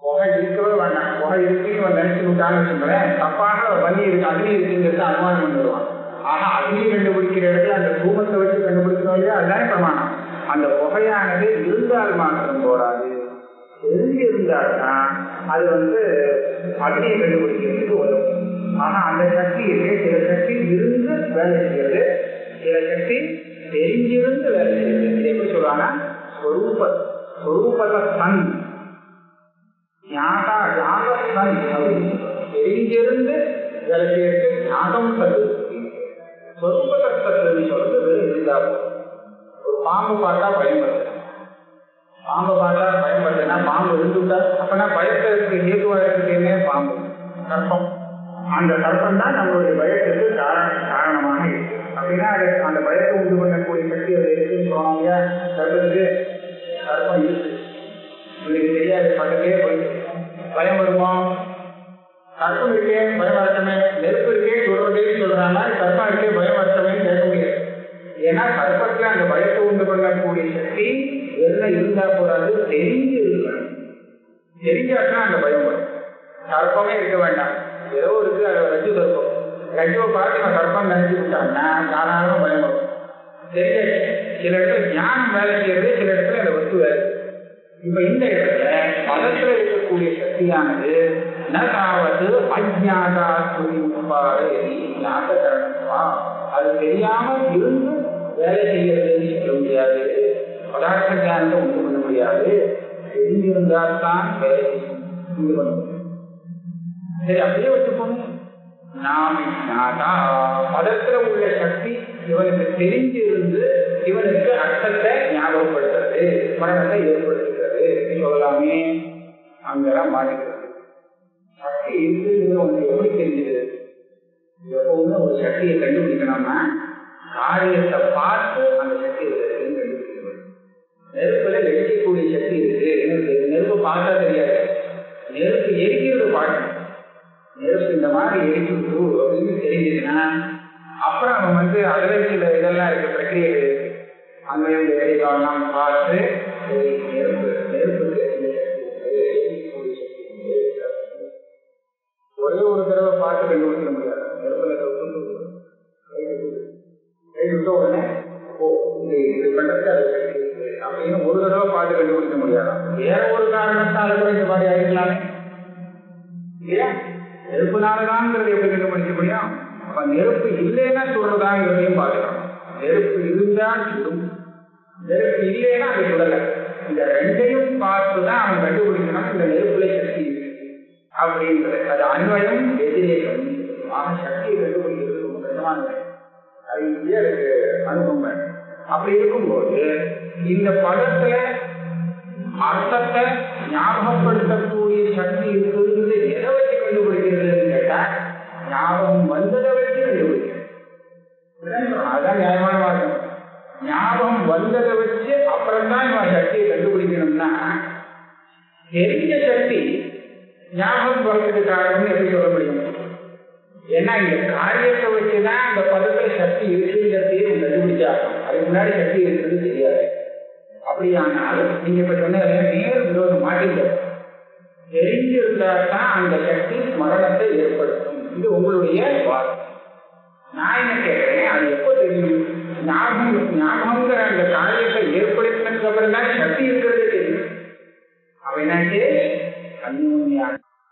புகை இருக்கவே வேண்டாம், புகை இருக்குன்னு நினைச்சு விட்டான்னு வச்சுக்கோங்களேன், தப்பாக வலி இருக்கு அக்னி இருக்குங்கிறது அனுமானம் பண்ணிடுவான். ஆனா அக்னி கண்டுபிடிக்கிற இடத்துல அந்த தூமத்தை வச்சு கண்டுபிடிக்கணும் இல்லையா, அதுதானே பிரமாணம். அந்த புகையானது இருந்தால் மாத்திரம் போறாது, தெரிஞ்சு இருந்தால்தான் அது அக்னியை கண்டுபிடிக்கிறதுக்கு உதவும். ஆனா அந்த சக்தி இருக்கு, சில சக்தி இருந்து வேலை செய்யறது, சில சக்தி தெரிஞ்சிருந்து வேலை செய்யறது. இதை எப்படி சொல்றாங்க? ஸ்வரூபதன் ஞாதன் அப்படின்னு தெரிஞ்சிருந்து வேலை செய்யறது ஞானம் சத்து. ஸ்வரூபதத்துன்னு சொல்றது இருந்தா ஒரு பாம்பு பார்த்தா பயன்படுது, பாம்பை பார்த்தா பயன்படுதுன்னா பாம்பு இருந்துட்டா அப்பனா பயத்திற்கு ஏதுவா இருக்குதுன்னே பாம்பு சர்ப்பம். அந்த சர்ப்பம் தான் நம்மளுடைய பயத்துக்கு காரணமாக இருக்கு. அப்படின்னா அது அந்த பயத்தை உண்டு பண்ணக்கூடிய சக்தி அது இருக்குன்னு சொன்னோம் இல்லையா. சர்ப்பத்துக்கு சர்ப்பம் இருக்கு, உங்களுக்கு தெரியாது, பக்கத்திலே போயிட்டு பயம் வருமா? சர்ப்பம் இருக்கே பயம் வரட்டமே, நெருப்பு இருக்கே சொல்றதேன்னு சொல்றாங்க, சர்ப்பம் இருக்கே பயம் வரட்டமே கேட்க முடியாது. ஏன்னா சர்ப்பத்துல அந்த பயத்தை உண்டு பண்ணக்கூடிய சக்தி வெறும் இருந்தா போறாது, தெரிஞ்சு இருக்கணும். தெரிஞ்சாதான் அந்த பயம் வரும். சர்ப்பமே இருக்க வேண்டாம், ஏதோ இருக்கு ரஜு சர்ப்பம், ரஜுவை பார்த்து நான் சர்ப்பம் நினைச்சு விட்டாங்கன்னா சாதாரண பயம் வரும். தெரியாது. சில இடத்துல ஞானம் வேலை செய்யறது, சில இடத்துல அந்த வஸ்து வேலை. இப்ப இந்த இடத்துல பதத்துல இருக்கக்கூடிய சக்தியானது நதாவது அஜ்ஞாதா ஞாபகா, அது தெரியாம இருந்து வேலை செய்யறதுன்னு சொல்ல முடியாது, பதார்த்த ஞானத்தை உண்டு பண்ண முடியாது, தெரிஞ்சிருந்தால்தான் வேலை செய்ய. சரி, அப்படியே வச்சு போங்க. நாம பதத்துல உள்ள சக்தி இவனுக்கு தெரிஞ்சிருந்து இவனுக்கு அர்த்தத்தை ஞாபகப்படுத்துறது, மரணத்தை ஏற்படுத்துகிறது சொல்லலாமே. அங்கெல்லாம் மாறிக்கிறது. சக்தி இருக்குங்கிறது உனக்கு எப்படி தெரிஞ்சது? எப்பவுமே ஒரு சக்தியை கண்டுபிடிக்கணும்னா காரியத்தை பார்த்து அந்த சக்தியை கண்டுபிடிக்கணும். நெருப்புல எரிக்கக்கூடிய சக்தி இருக்கு, நெருப்பு பார்த்தா தெரியாது, நெருப்பு எரிக்கிறது பார்க்கணும். நெருப்பு இந்த மாதிரி எரிக்கிறது அப்படின்னு தெரிஞ்சதுன்னா அப்புறம் அவன் அதுல சில இதெல்லாம் இருக்கு, பிரக்கிரியைகள் இருக்கு, அங்கேயும் எரிக்கலாம் பார்த்து நெருப்பு நெருப்புக்கு ஒரே ஒரு தடவை பார்த்து கண்டுபிடிக்க முடியாது. நெருப்புல கை விட்ட உடனே இப்படி பண்றதுக்கு அது அப்படின்னு ஒரு தடவை பார்த்து கண்டுபிடிக்க காரணத்தால கூட இந்த மாதிரி ஆயிருக்கலாமே இல்லையா? நெருப்புனாலதான்ங்கிறது எப்படி கண்டுபிடிக்க முடியும்? அப்ப நெருப்பு இல்லைன்னா சுடுறதாங்கிறதையும் பார்க்கலாம். நெருப்பு இருந்தா சுடும், நெருப்பு இல்லைன்னா அது சுடல. இந்த ரெண்டையும் பார்த்துதான் அவன் கண்டுபிடிக்கணும் இந்த நெருப்புல சக்தி அப்படின்றது. அது அன்வயம் எதிரேகம். சக்தியை கண்டுபிடிக்கிறது ரொம்ப கஷ்டமானது. அது அதுக்கு அனுபவம். அப்படி இருக்கும்போது இந்த படத்துல அர்த்தத்தை ஞாபகப்படுத்தக்கூடிய சக்தி இருக்கிறது எதை வச்சு கண்டுபிடிக்கிறதுன்னு கேட்டா ஞாபகம் வந்ததை வச்சு கண்டுபிடிக்கிறது. அதுதான் நியாயமான வார்த்தை. ஞாபகம் வந்ததை வச்சு அப்புறம்தான் இவன் சக்தியை கண்டுபிடிக்கணும்னா தெரிஞ்ச சக்தி ஞாபகம் வரத்துக்கு காரணம்னு எப்படி சொல்ல முடியும்? ஏன்னா இந்த காரியத்தை வச்சுதான் அந்த பதத்துல சக்தி இருக்குங்கிறதையே கண்டுபிடிச்சாகும். அதுக்கு முன்னாடி சக்தி இருக்கிறது தெரியாது. அப்படியானால் நீங்க இப்ப சொன்ன நேர் விரோதம் மாட்டீங்க. தெரிஞ்சிருந்தாதான் அந்த சக்தி மரணத்தை ஏற்படுத்தும். இது உங்களுடைய வாதம். நான் என்ன கேட்கிறேன், அது எப்போ தெரியும்? ஞாபகங்கிற அந்த காரியத்தை ஏற்படுத்தினதுக்கு அப்புறம் தான் சக்தி இருக்கிறது தெரியும். அப்ப என்னாச்சு?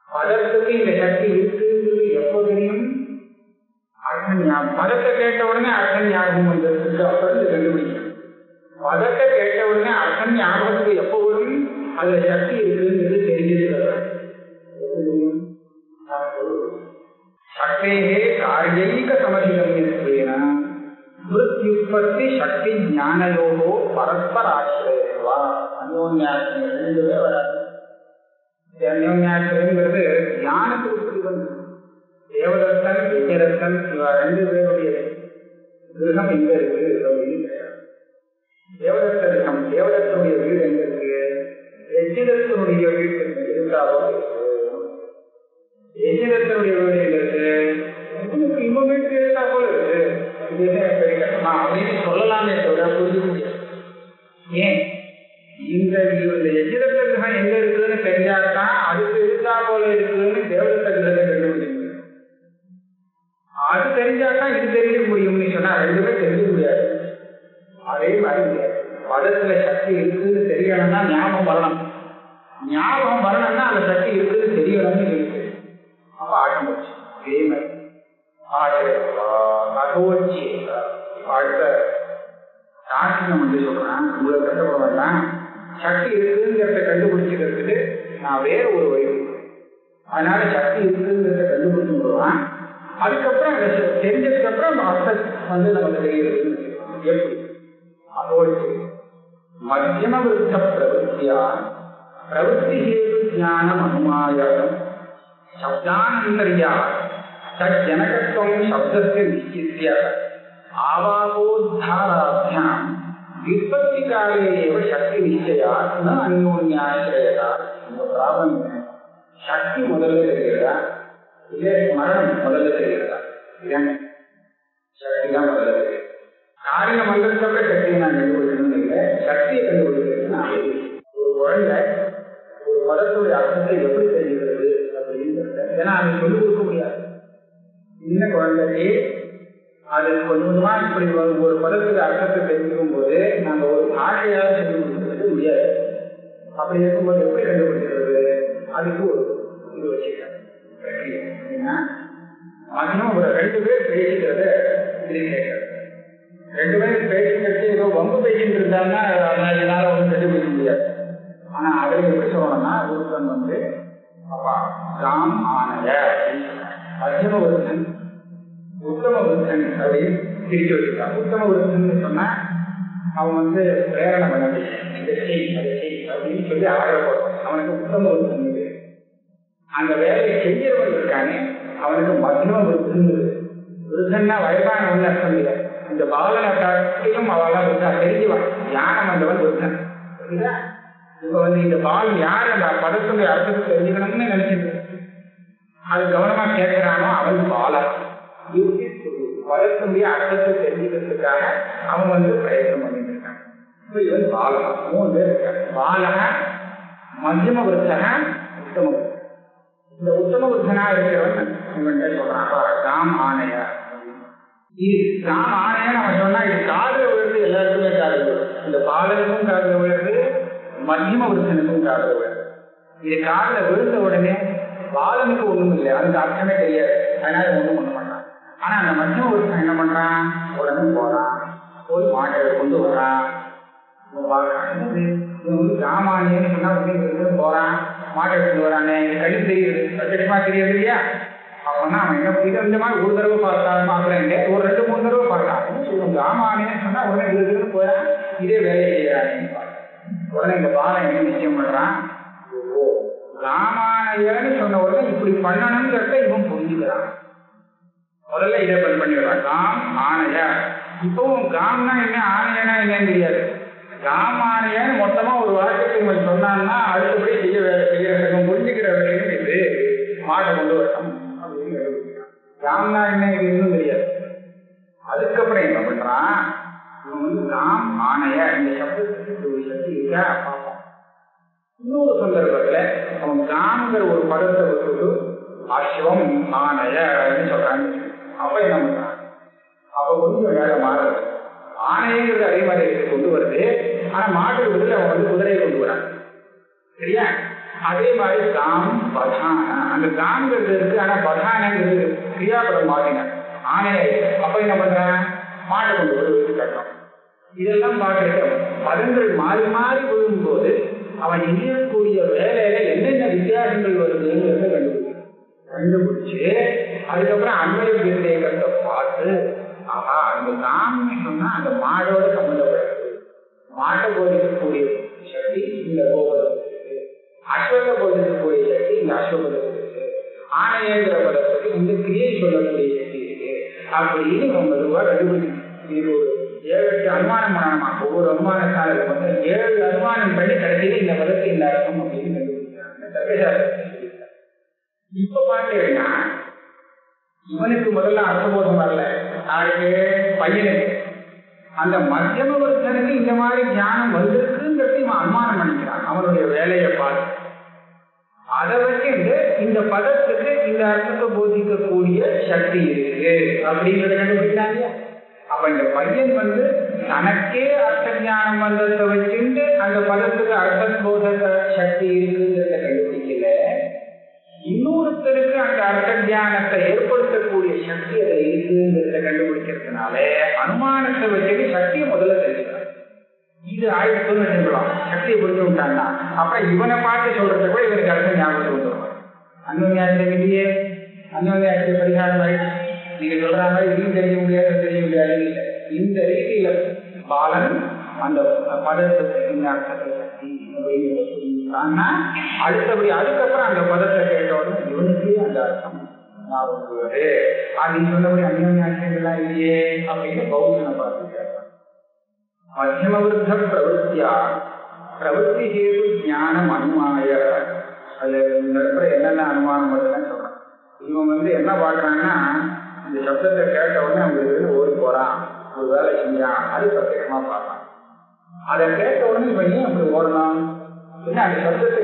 பதத்துக்கு இந்த சக்தி இருக்குங்கிறது எப்போ தெரியும்? அர்த்தம் ஞாபகம். பதத்தை கேட்ட உடனே அர்த்தம் ஞாபகம் வந்ததுக்கு அப்புறம் கண்டுபிடிக்கும். பதத்தை கேட்ட உடனே அர்த்தம் ஞாபகத்துக்கு எப்போ வரும்? அதுல சக்தி இருக்குங்கிறது தெரிஞ்சது. சக்தேகே காரியைக சமதிகம்யத்வேன மிருத்யுற்பத்தி சக்தி ஞானயோகோ பரஸ்பராசிரயவா. அந்யோன்யாசிரியம் ரெண்டுமே வராது. அந்யோன்யாசிரியங்கிறது ஞானத்துக்கு வந்து தேவதத்தன் விஜயதத்தன் இவ ரெண்டு பேருடைய கிரகம் எங்க இருக்கு அப்படின்னு கேட்டாங்க. தேவதத்த கிரகம், தேவதத்தனுடைய வீடு எங்க இருக்கு? எஜிதத்தனுடைய வீடு இருந்தாவோ எஜிதத்தனுடைய வீடு எங்க இருக்கு? இவன் வீட்டுக்கு இருந்தா போல இருக்கு. இது என்ன பெரிய கட்டமா அப்படின்னு சொல்லலாமே தவிர புரிஞ்சுக்க முடியாது. ஏன்? இந்த எஜிதத்த கிரகம் எங்க இருக்குதுன்னு தெரிஞ்சாதான் அதுக்கு இருந்தா போல இருக்குதுன்னு தேவதத்த கிரகத்தை கண்டுபிடிக்க முடியும். அது தெரிஞ்சாதான் இது தெரிஞ்சுக்க முடியும்னு சொன்னா ரெண்டுமே தெரிஞ்சுக்க முடியாது. அதே மாதிரி பதத்துல சக்தி இருக்குன்னு தெரியணும்னா ஞாபகம் வரணும். ஞாபகம் வரணும்னா அந்த சக்தி இருக்குன்னு தெரியணும்னு இருக்கு. அப்ப ஆட்டம் போச்சு. இதே மாதிரி அதோச்சி அடுத்த தாட்சியம் வந்து சொல்றேன். உங்களை கண்டுபிட வேண்டாம். சக்தி இருக்குங்கிறத கண்டுபிடிச்சிக்கிறதுக்கு நான் வேற ஒரு வழி. அதனால சக்தி இருக்குங்கிறத கண்டுபிடிச்சு விடுவான். அதுக்கப்புறம் தெரிஞ்சதுக்கு அப்புறம் அர்த்தம் வந்து நமக்கு தெரியுது. எப்படி? அதோச்சி மத்தியம விருத்த பிரவருத்தியா பிரவருத்தி ஹேது ஞானம் அனுமாயம் சப்தானந்தரியா தஜனகத்துவம் சப்தத்தை நிச்சித்ய ஆவாபோத்தாராபியாம் விற்பத்தி காலேயேவ சக்தி நிச்சயா ந அந்யோன்யாசிரயதா. இந்த பிராபம் சக்தி முதல்ல தெரிகிறதா இல்லை மரணம் முதல்ல தெரிகிறதா? சக்தி தான் முதல்ல தெரியுது. காரியம் வந்ததுக்கு சக்தியை நான் கண்டுபிடிக்கணும் இல்லை, சக்தியை கண்டுபிடிக்கிறது நான். ஒரு குழந்தை ஒரு பதத்துடைய அர்த்தத்தை எப்படி தெரிகிறது அப்படிங்கிறத ஏன்னா அதை சொல்லிக் கொடுக்க முடியாது. சின்ன குழந்தைக்கு அது கொஞ்சம் கொஞ்சமா இப்படி ஒரு பதத்துடைய அர்த்தத்தை தெரிஞ்சுக்கும் போது நாங்கள் ஒரு ஆசையாக சொல்லிக் கொடுக்கிறது முடியாது. அப்படி இருக்கும்போது எப்படி கண்டுபிடிக்கிறது? அதுக்கு ஒரு இது வச்சுக்கிறேன். அதிகம் ஒரு 2 பேர் பேசிக்கிறத இது கேட்கறது. 2 பேரும் பேசிக்கிறது ஏதோ வம்பு பேசிட்டு இருந்தாங்கன்னா அதனால ஒன்றும் கண்டுபிடிக்க முடியாது. ஆனா அதில் எப்படி சொல்லணும்னா ஒருத்தன் வந்து அப்பா ராம் ஆனய மத்தியம விருத்தன் உத்தம விருத்தன் அப்படின்னு பிரிச்சு வச்சுருக்கான். உத்தம விருத்தன் சொன்னா அவன் வந்து பிரேரணை பண்ணது இதை செய் அதை செய் அப்படின்னு சொல்லி ஆர்டர் போடுவான். அவனுக்கு உத்தம விருத்தன். அந்த வேலையை செஞ்சவன் இருக்கானே அவனுக்கு மத்தியம விருத்தன். விருத்தன்னா வயதானவன் அர்த்தம் இல்லை. இந்த பாலனை காட்டிலும் அவெல்லாம் விருத்தா தெரிஞ்சுவான். ஞானம் வந்தவன் விருத்தன். புரியுதா? இப்ப வந்து இந்த பால் யார் அந்த பதத்துடைய அர்த்தத்தை தெரிஞ்சுக்கணும்னு நினைச்சிட்டு அது கவனமா கேட்கிறானோ அவன் பாலா. பதத்துடைய அர்த்தத்தை தெரிஞ்சுக்கிறதுக்காக அவன் வந்து பிரயத்தனம் பண்ணிட்டு இருக்கான். இப்ப இவன் பாலகா. 3 பேர் இருக்காங்க. பாலக, மத்தியம விருத்தக, உத்தம விருத்தன். இந்த உத்தம விருத்தனா இருக்கிறவன் இவன் சொல்றான் ராம் ஆணைய. இது ராம் ஆணைய நம்ம சொன்னா இது காதல விழுது, எல்லாருக்குமே காதல விழுது. இந்த பாலனுக்கும் காதல விழுது, மத்தியம விருத்தனுக்கும் காதல விழுது. இது காலில் விழுந்த உடனே பாலனுக்கு ஒண்ணும் இல்லை, அதுக்கு அர்த்தமே தெரியாது, அதனால ஒண்ணும் பண்ண மாட்டான். ஆனா அந்த மத்தியம புருஷன் என்ன பண்றான், உடனே போறான், போய் மாட்டை கொண்டு வரான். சாமானியன்னு சொன்னா போறான், மாட்டை கொண்டு வரானே, கழி தெரியுது, பிரத்யட்சமா தெரியாது இல்லையா? அப்படின்னா அவன் என்ன இது இந்த மாதிரி ஒரு தடவை பார்த்தாலும் பார்க்கறேன், ஒரு 2-3 தடவை பார்க்கலாம். சாமானியன்னு சொன்னா உடனே வீட்டுக்கு போறான், இதே வேலையை செய்யறாங்க. உடனே இந்த பாலம் என்ன நிச்சயம் பண்றான், ஓ ராமாயணன்னு சொன்ன உடனே இப்படி பண்ணணுங்கிறத இவன் புரிஞ்சுக்கிறான். முதல்ல இதை பண்ணிடுறான், காம் ஆணைய. இப்பவும் காம்னா என்ன, ஆணையனா என்னன்னு தெரியாது. காம் ஆணையன்னு மொத்தமா ஒரு வாக்கியத்தை இவன் சொன்னான்னா அடுத்தபடி செய்யறதுக்கும் புரிஞ்சுக்கிற வேலையும் இது மாட்டை கொண்டு வரணும் அப்படின்னு காம்னா என்ன இது இன்னும் தெரியாது. அதுக்கப்புறம் என்ன பண்றான், இவன் காம் ஆணைய இந்த சப்தத்துக்கு ஒரு சக்தி இருக்கா பார்ப்போம். இன்னொரு சந்தர்ப்பத்துல அவன் காம்ங்கிற ஒரு பதத்தை விட்டுட்டு அஸ்வம் ஆணையன்னு சொல்றாங்க. அப்ப என்ன பண்றான், அப்ப கொஞ்சம் வேலை மாறுது. ஆணையங்கிறது அதே மாதிரி கொண்டு வருது, ஆனா மாட்டு பதில் அவன் குதிரையை கொண்டு வரான், சரியா? அதே மாதிரி காம் பதான, அந்த காம்ங்கிறது இருக்கு, ஆனா பதானங்கிறது கிரியாபதம் மாறின ஆணைய. அப்ப என்ன பண்றான், மாட்டை கொண்டு வருவது கட்டம். இதெல்லாம் பார்த்துட்டு பதங்கள் மாறி மாறி விழும்போது அவன் செய்யக்கூடிய வேலையில என்னென்ன வித்தியாசங்கள் வருதுங்கிறத கண்டுபிடிச்சு அதுக்கப்புறம் அன்வய வித்தியகத்தை பார்த்து, ஆஹா அந்த காம்னு சொன்னா அந்த மாடோட சம்பந்தப்பட்டது, மாட்டை போதிக்கக்கூடிய சக்தி இந்த கோபதத்துக்கு, அஸ்வத்தை போதிக்கக்கூடிய சக்தி இந்த அஸ்வபதத்துக்கு, ஆணையங்கிற பதத்துக்கு இந்த கிரியை சொல்லக்கூடிய சக்தி இருக்கு அப்படின்னு நம்ம ரூபா கண்டுபிடிச்சு. இது ஒரு 7-8 அனுமானம் பண்ணணுமா, ஒவ்வொரு அனுமானத்தால் 7 அனுமானம் பண்ணி கடைசியில் இந்த பதத்தை இந்த அர்த்தம் அப்படின்னு கண்டுபிடிச்சாங்க. இப்ப பாத்தீங்கன்னா இவனுக்கு முதல்ல அர்த்தபோதம் வரல, நாளைக்கு பையனுக்கு அந்த மத்தியம வருஷனுக்கு இந்த மாதிரி ஞானம் வந்திருக்குங்கிறது இவன் அனுமானம் பண்ணிக்கிறான். அவனுடைய வேலையை பார்த்து அதை வச்சு இந்த பதத்துக்கு இந்த அர்த்தத்தை போதிக்கக்கூடிய சக்தி இருக்கு அப்படிங்கிறத கண்டுபிடிக்கிறாங்க. அப்ப இந்த பையன் தனக்கே அர்த்த ஞானம் வந்ததை வச்சுட்டு அந்த பதத்துக்கு அர்த்த போதக சக்தி இருக்குங்கிறத கண்டுபிடிக்கல, இன்னொருத்தருக்கு அந்த அர்த்த ஞானத்தை ஏற்படுத்தக்கூடிய சக்தி அதை இருக்குங்கிறத கண்டுபிடிக்கிறதுனால அனுமானத்தை வச்சுட்டு சக்தியை முதல்ல தெரிஞ்சுக்கிறான். இது ஆயிரத்துன்னு வச்சுக்கலாம், சக்தியை புரிஞ்சு விட்டான்னா அப்புறம் இவனை பார்த்து சொல்றத கூட இவனுக்கு அர்த்த ஞாபகத்தை வந்துடுவான். அன்வயாத்திரை இல்லையே, அன்வயாத்திரை பரிகாரம் ஆயிடுச்சு. நீங்க சொல்ற மாதிரி இதையும் தெரிய முடியாது இல்லை. இந்த ரீதியில பாலன் அந்த பதத்துக்கு இந்த அர்த்தத்தை சக்தி அப்படிங்கிறத அடுத்தபடி அதுக்கப்புறம் அந்த பதத்தை கேட்டோன்னு இவனுக்கே அந்த அர்த்தம் ஞாபகம் வருது. அப்படின்னு சொன்னபடி அன்வயாத்திரைகள்லாம் இல்லையே அப்படின்னு பௌத்தனை பார்த்து கேட்பான். மத்தியம விருத்த பிரவருத்தியா பிரவருத்தி ஹேது ஞானம் அனுமாய. அதுல இந்த இடத்துல என்னென்ன அனுமானம் மட்டும்தான் சொல்றான். இவன் என்ன பாக்குறான்னா, இந்த சப்தத்தை கேட்ட உடனே அவங்க ஓடி போறான், ஒரு வேலை செஞ்சான், அது பிரத்யேகமா பார்ப்பான். அதை கேட்ட உடனே இவன் ஏன் அப்படி ஓடலாம், என்ன அந்த சப்தத்தை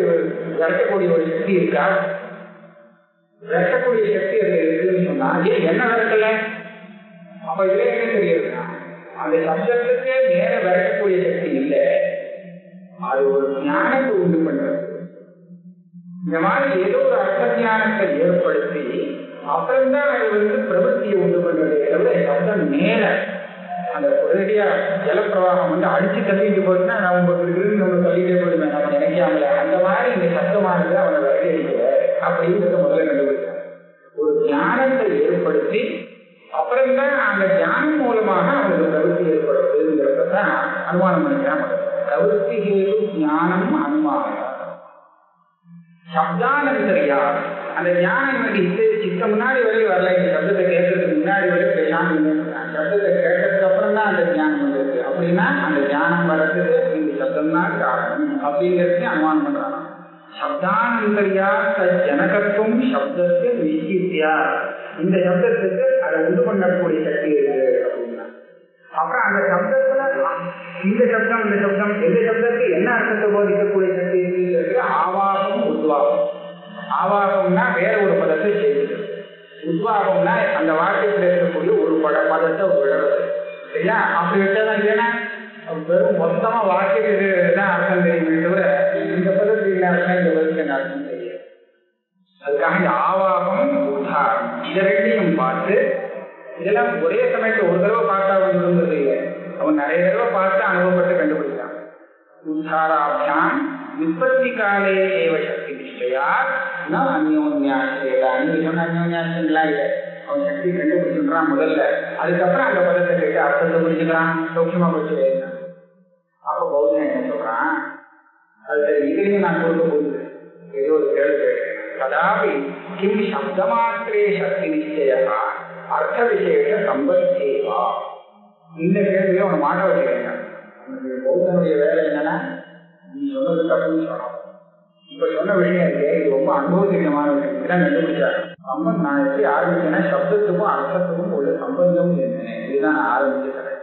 விரட்டக்கூடிய ஒரு சக்தி இருக்கா, விரட்டக்கூடிய சக்தி அது இருக்குன்னு சொன்னா ஏன் என்ன விரட்டல? அப்ப இதுல என்ன தெரியுதுன்னா, அந்த சப்தத்துக்கு நேர விரட்டக்கூடிய சக்தி இல்லை, அது ஒரு ஞானத்தை உண்டு பண்றது. இந்த மாதிரி ஏதோ ஒரு அர்த்த ஞானத்தை ஏற்படுத்தி அப்புறம்தான் அது பிரவൃத்தியை உண்டு பண்றதை தவிர சப்தம் நேர அந்த உடனடியா ஜலப்பிரவாகம் அடிச்சு தள்ளிட்டு போச்சுன்னா நம்ம தள்ளிட்டே போயிடுவேன் நம்ம நினைக்காமல. அந்த மாதிரி இந்த சப்தமானது அவனை விரட்டியடிக்கல அப்படிங்கிறத முதல்ல கண்டுபிடிச்சாங்க. ஒரு ஞானத்தை ஏற்படுத்தி அப்புறம்தான் அந்த ஞானம் மூலமாக அவனுக்கு பிரவೃத்தி ஏற்படுத்துங்கிறதான் அனுமானம் பண்ணிக்கிறான். பிரவೃத்தி ஞானம் அனுமானம் சப்தானந்தரியா. அந்த ஞானம் எனக்கு சித்த முன்னாடி வரைக்கும் வரல, இந்த சப்தத்தை கேட்கறதுக்கு முன்னாடி வரைக்கும் பேசாம சப்தத்தை கேட்டதுக்கு அப்புறம் தான் அந்த ஞானம் வந்திருக்கு. அப்படின்னா அந்த ஞானம் வர்றதுக்கு இந்த சப்தம் தான் காரணம் அப்படிங்கிறது அனுமானம் பண்றாங்க. சப்தானந்தரியா ஜனகத்துவம் சப்தத்தை நிச்சயித்தியா, இந்த சப்தத்துக்கு அதை உண்டு பண்ணக்கூடிய சக்தி இருக்கு அப்படின்னா அப்புறம் அந்த சப்தத்துல இந்த சப்தம் இந்த சப்தம் எந்த சப்தத்துக்கு என்ன அர்த்தத்தை போதிக்கக்கூடிய சக்தி இருக்கு. ஆவாகம் உத்வாகம். ஆவாகம்னா வேற ஒரு பதத்தை செய்யுது, உத்வாகம்னா அந்த வாக்கியத்தில் இருக்கக்கூடிய ஒரு பதத்தை விடுறது, சரியா? அப்படி வச்சாதான் இல்லைன்னா வெறும் மொத்தமா வாக்கியத்துக்கு தான் அர்த்தம் தெரியுமே தவிர இந்த பதத்துக்கு என்ன அர்த்தம், இந்த பதத்துக்கு என்ன அர்த்தம் தெரியாது. அதுக்காக இந்த ஆவாகம் உத்தாரம் இதை ரெண்டையும் பார்த்து, இதெல்லாம் ஒரே சமயத்துல ஒரு தடவை பார்த்தா வந்துருந்தது இல்லை, அவன் நிறைய தடவை பார்த்து அனுபவப்பட்டு கண்டுபிடிச்சான். உத்தாராபியாம் விற்பத்தி காலே ஏவ சக்தி நிச்சயா அந்யோன்யாசேதா. நீங்க சொன்ன அந்யோன்யாசங்களா இல்லை, அவன் சக்தி கண்டுபிடிச்சுன்றான் முதல்ல, அதுக்கப்புறம் அந்த பதத்தை கேட்டு அர்த்தத்தை புரிஞ்சுக்கிறான், சௌக்கியமா போச்சு. அப்ப பௌத்தன் என்ன சொல்றான், அது இதுலயும் நான் கொடுக்க போகுது ஏதோ ஒரு கேள்வி கேட்கிறேன். கதாபி கிம் சப்தமாத்திரே சக்தி நிச்சயா அர்த்த விசேஷ சம்பந்தேவா. இந்த கேள்வியை அவனை மாட்ட வச்சுக்கிறேன். பௌத்தனுடைய வேலை என்னன்னா, நீ சொன்னது தப்புன்னு சொல்லணும். இப்ப சொன்ன விஷயம் இருக்கு, இது ரொம்ப அனுபவத்திகமான விஷயம். இதுதான் கண்டுபிடிச்சாரு. சம்பந்தம் நான் எப்படி ஆரம்பிச்சேன்னா, சப்தத்துக்கும் அர்த்தத்துக்கும் உள்ள சம்பந்தம் என்ன, இதுதான் நான் ஆரம்பிச்சிருக்கிறேன்.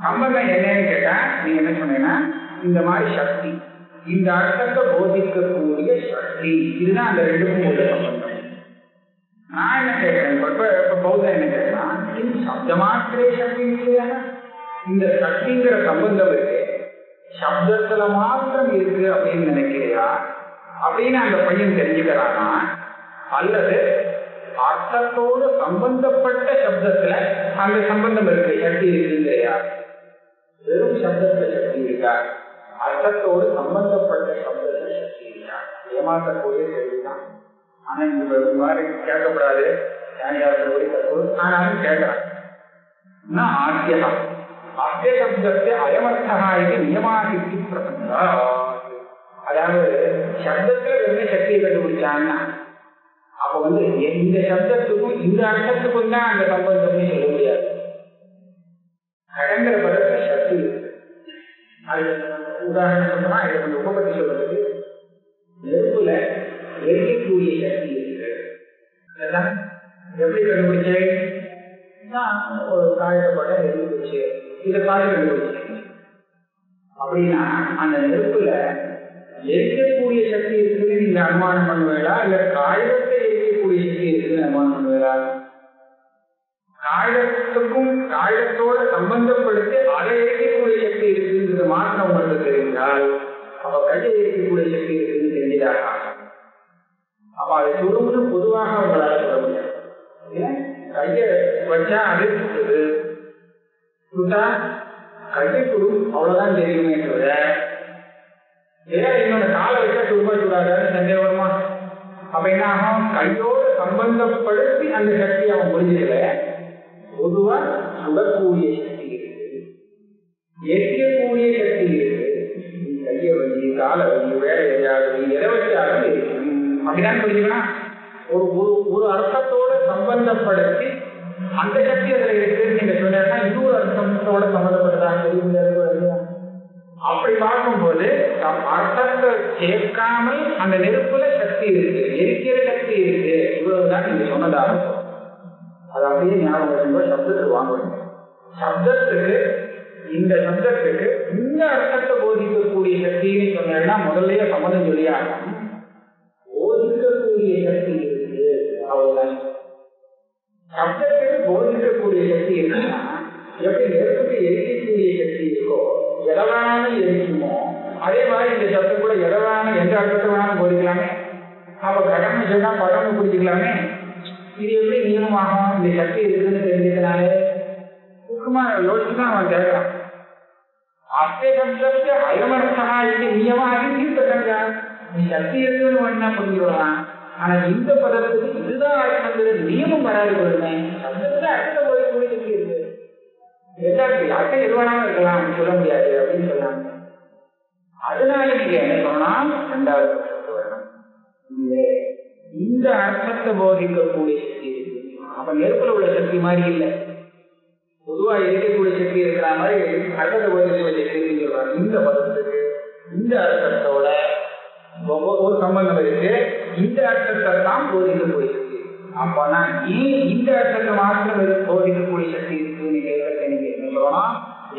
சம்பந்தம் என்னன்னு கேட்டா, நீங்க என்ன சொன்னீங்கன்னா, இந்த மாதிரி சக்தி, இந்த அர்த்தத்தை போதிக்கக்கூடிய சக்தி, இதுதான் அந்த ரெண்டுக்கும் உள்ள சம்பந்தம். நான் என்ன கேட்கிறேன், இப்ப பௌத்தம் என்ன கேட்கலாம், சப்தமாத்திரே சக்தி இல்லையா, இந்த சக்திங்கிற சம்பந்தம் இருக்கு, சப்தத்துல மாத்திரம் இருக்கு அப்படின்னு நினைக்கிறியா அப்படின்னு அந்த பையன் தெரிஞ்சுக்கிறானா, அல்லது அர்த்தத்தோடு சம்பந்தப்பட்ட சப்தத்துல அந்த சம்பந்தம் இருக்கு, சக்தி இருக்குங்கிறியா? வெறும் சப்தத்துல சக்தி இருக்கா, அர்த்தத்தோடு சம்பந்தப்பட்ட சப்தத்துல சக்தி இருக்கா? ஏமாற்றக்கூடிய கேள்விதான். ஆனா இந்த மாதிரி கேட்கப்படாது, ஆனாலும் கேட்கிறான். ஆத்தியா ஆத்திய சப்தத்தை அயமர்த்தா இது நியமாகிக்கு பிரசங்கா. அதாவது சப்தத்துல என்ன சக்தியை கண்டுபிடிச்சான்னா, அப்ப இந்த சப்தத்துக்கும் இந்த அர்த்தத்துக்கும் தான் அந்த சம்பந்தம்னு சொல்ல முடியாது. கடங்கிற பதத்துல சக்தி இருக்கு. அது உதாரணம் சொன்னா, இதை கொஞ்சம் உபபத்தி சொல்றதுக்கு, நெருப்புல எரிக்கக்கூடிய சக்தி இருக்கு. அதெல்லாம் எப்படி கண்டுபிடிச்சு, ஒரு காயப்பட்ட எரிச்சு இதை பார்த்து கண்டுபிடிச்சு. அப்படின்னா அந்த நெருப்புல எரிக்கக்கூடிய சக்தி இருக்குன்னு நீங்க அனுமானம் பண்ணுவீங்களா, இல்ல காயத்தை எரிக்கக்கூடிய சக்தி இருக்குன்னு அனுமானம் பண்ணுவீங்களா? காயத்துக்கும் காயத்தோட சம்பந்தப்படுத்தி அதை எரிக்கக்கூடிய சக்தி இருக்குன்றது மாத்திரம் உங்களுக்கு தெரிந்தால், அப்ப கையை எரிக்கக்கூடிய சக்தி இருக்குன்னு தெரிஞ்சுட்டாங்க. அப்ப அதை சுடும்னு பொதுவாக உங்களால சொல்ல முடியாது. கையை வச்சா அது சுடுது, சுட்டா கையை சுடும், அவ்வளவுதான் தெரியுமே தவிர ஏன் இன்னொன்னு காலை வச்சா சுடுமா சுடாதான்னு சந்தேகமா? அப்ப என்ன ஆகும், கையோடு சம்பந்தப்படுத்தி அந்த சக்தி அவன் புரிஞ்சுக்கல. பொதுவா சுடக்கூடிய சக்தி இருக்கு, எரிக்கக்கூடிய சக்தி இருக்கு. கையை வச்சு காலை வச்சு வேற எதையாவது எதை வச்சாலும் இருக்கும் அப்படிதான் புரிஞ்சுக்கணும். ஒரு அர்த்தத்தோட சம்பந்தப்படுத்தி அந்த சக்தி அதுல இருக்கு நீங்க சொன்னா, இது ஒரு அர்த்தத்தோட சம்பந்தப்பட்டதான் தெரிய முடியாது. அப்படி பார்க்கும்போது அர்த்தத்தை சேர்க்காமல் அந்த நெருப்புல சக்தி இருக்கு, எரிக்கிற சக்தி இருக்கு, இவ்வளவுதான் நீங்க சொன்னதாக. அது அப்படியே ஞாபகம் வச்சுக்கோ, சப்தத்துக்கு வாங்குவீங்க. சப்தத்துக்கு இந்த சப்தத்துக்கு இந்த அர்த்தத்தை போதிக்கக்கூடிய சக்தின்னு சொன்னா முதல்லயே சம்மதம் சொல்லியாகும். போதிக்கக்கூடிய சக்தி இருக்கு, அவ்வளவுதான். சப்தத்துக்கு போதிக்கக்கூடிய சக்தி இருக்குன்னா, எப்படி நெருப்புக்கு எரிக்கக்கூடிய சக்தி இருக்கோ, எதவான எரிக்குமோ, அதே மாதிரி இந்த சப்தம் கூட எதவான எந்த அர்த்தத்தை வேணாலும் போதிக்கலாமே. அப்ப கடமை சொன்னா படம்னு புரிஞ்சுக்கலாமே. இது எப்படி நியமமாகும், இந்த சக்தி இருக்குன்னு தெரிஞ்சுக்கிறாரு. முக்கியமா யோசிச்சுதான் அவன் கேட்கறான். அத்திய சப்தத்தை அயமர்த்தா இது நியமாகி தீர்த்தங்க, நீ சக்தி இருக்குன்னு வேணா புரிஞ்சுக்கலாம். ஆனா இந்த பதத்துக்கு இதுதான் அர்த்தம், நியமம் வராது. வருமே சப்தத்துல அர்த்தம் போய் சக்தி இருக்கு, எல்லாத்துக்கும் அர்த்தம் எதுவானாலும் இருக்கலாம் சொல்ல முடியாது அப்படின்னு சொன்னாங்க. அதனால நீங்க என்ன சொல்லலாம், ரெண்டாவது பட்சத்து வரணும். இந்த அர்த்தத்தை போதிக்கக்கூடிய சக்தி இருக்கு. அப்ப நெருப்புல உள்ள சக்தி மாதிரி இல்லை, பொதுவா எரிக்கக்கூடிய சக்தி இருக்கிற மாதிரி அர்த்தத்தை போதிக்கக்கூடிய சக்தி சொல்றாங்க. இந்த பதத்துக்கு இந்த அர்த்தத்தோட ஒரு சம்பந்தம் இருக்கு, இந்த அர்த்தத்தை தான் போதிக்கக்கூடிய சக்தி. அப்பனா ஏன் இந்த அர்த்தத்தை மாத்திரம் போதிக்கக்கூடிய சக்தி இருக்குன்னு கேட்கறது எனக்கு என்ன சொல்லணும்.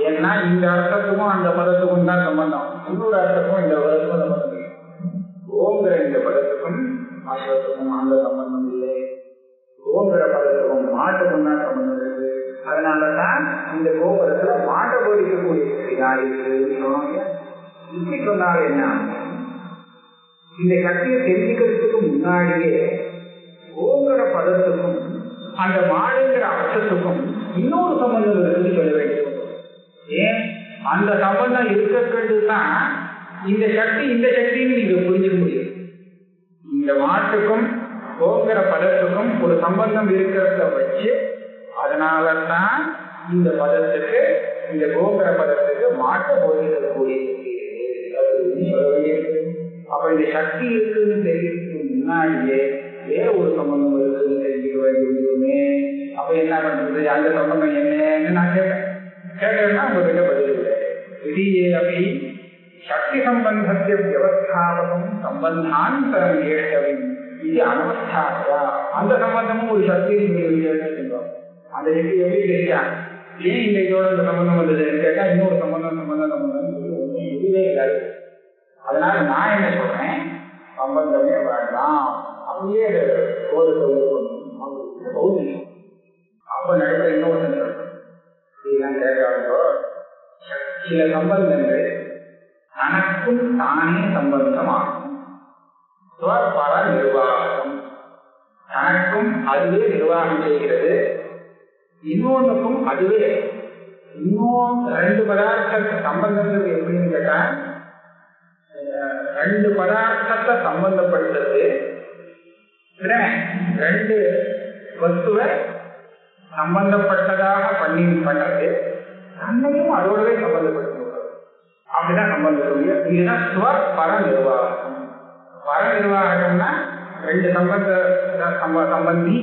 ஏன்னா இந்த அர்த்தத்துக்கும் அந்த பதத்துக்கும் தான் சம்பந்தம், இன்னொரு அர்த்தத்துக்கும் இந்த பதத்துக்கும் சம்பந்தம் இல்லை. ஓங்கிற இந்த பதத்துக்கும் அர்த்தத்துக்கும் அந்த சம்பந்தம் இல்லை, ஓங்கிற பதத்துக்கும் மாட்டுக்கும் தான் சம்பந்தம் இருக்கு. அதனாலதான் இந்த கோபுரத்துல மாட்ட போதிக்கக்கூடிய சக்தியா இருக்கு. இப்படி சொன்னாலும் என்ன, இந்த சக்தியை தெரிஞ்சுக்கிறதுக்கு முன்னாடியே ஓங்கிற பதத்துக்கும் அந்த மாடுங்கிற அர்த்தத்துக்கும் இன்னொரு சம்பந்தம் இருக்குன்னு சொல்ல வேண்டும். ஏன் அந்த சம்பந்தம் இருக்கிறதுதான் இந்த சக்தின்னு நீங்க புரிஞ்சுக்க முடியும். இந்த மாட்டுக்கும் ஓங்கிற பதத்துக்கும் ஒரு சம்பந்தம் இருக்கிறத வச்சு அதனாலதான் இந்த பதத்துக்கு, இந்த கோங்கிற பதத்துக்கு மாட்ட போதிக்கக்கூடிய சொல்ல வேண்டியிருக்கு. அப்ப இந்த சக்தி இருக்குன்னு தெரியறதுக்கு முன்னாடியே வேற ஒரு சம்பந்தம் இருக்குன்னு தெரிஞ்சுக்க வேண்டியதுமே. அப்ப என்ன பண்றது, அந்த சம்பந்தம் என்னன்னு நான் கேட்டேன்னா உங்ககிட்ட பதில் இல்லை. விதியே அப்படி சக்தி சம்பந்தத்தை வியவஸ்தாபகம் சம்பந்தாந்தரம் ஏற்றவின் இது அனவஸ்தாயா. அந்த சம்பந்தமும் ஒரு சக்தியை சொல்றோம். அந்த சக்தி எப்படி தெரியா, ஏன் இந்த இதோட அந்த சம்பந்தம் வந்ததுன்னு கேட்டா இன்னொரு சம்பந்தம் இதுவே இல்லாது. அதனால நான் என்ன சொல்றேன், சம்பந்தமே வேண்டாம், அப்படியே ஒரு பௌதிகம். அப்ப நடுவில் இன்னொரு சொல்றேன், கேட்காதோ சில சம்பந்தங்கள் தனக்கும் தானே சம்பந்தமாகும். பர நிர்வாகம், தனக்கும் அதுவே நிர்வாகம் செய்கிறது, இன்னொன்றுக்கும் அதுவே. இன்னும் ரெண்டு பதார்த்த சம்பந்தத்துக்கு எப்படின்னு கேட்டா, ரெண்டு பதார்த்தத்தை சம்பந்தப்படுத்துறது, ரெண்டு வஸ்துவை சம்பந்தப்பட்டதாக பண்றது, தன்னையும் அதோடவே சம்பந்தப்படுத்த அப்படிதான் சம்பந்தம். இதுதான் பர நிர்வாகம். பர நிர்வாகம்னா ரெண்டு சம்பந்தி,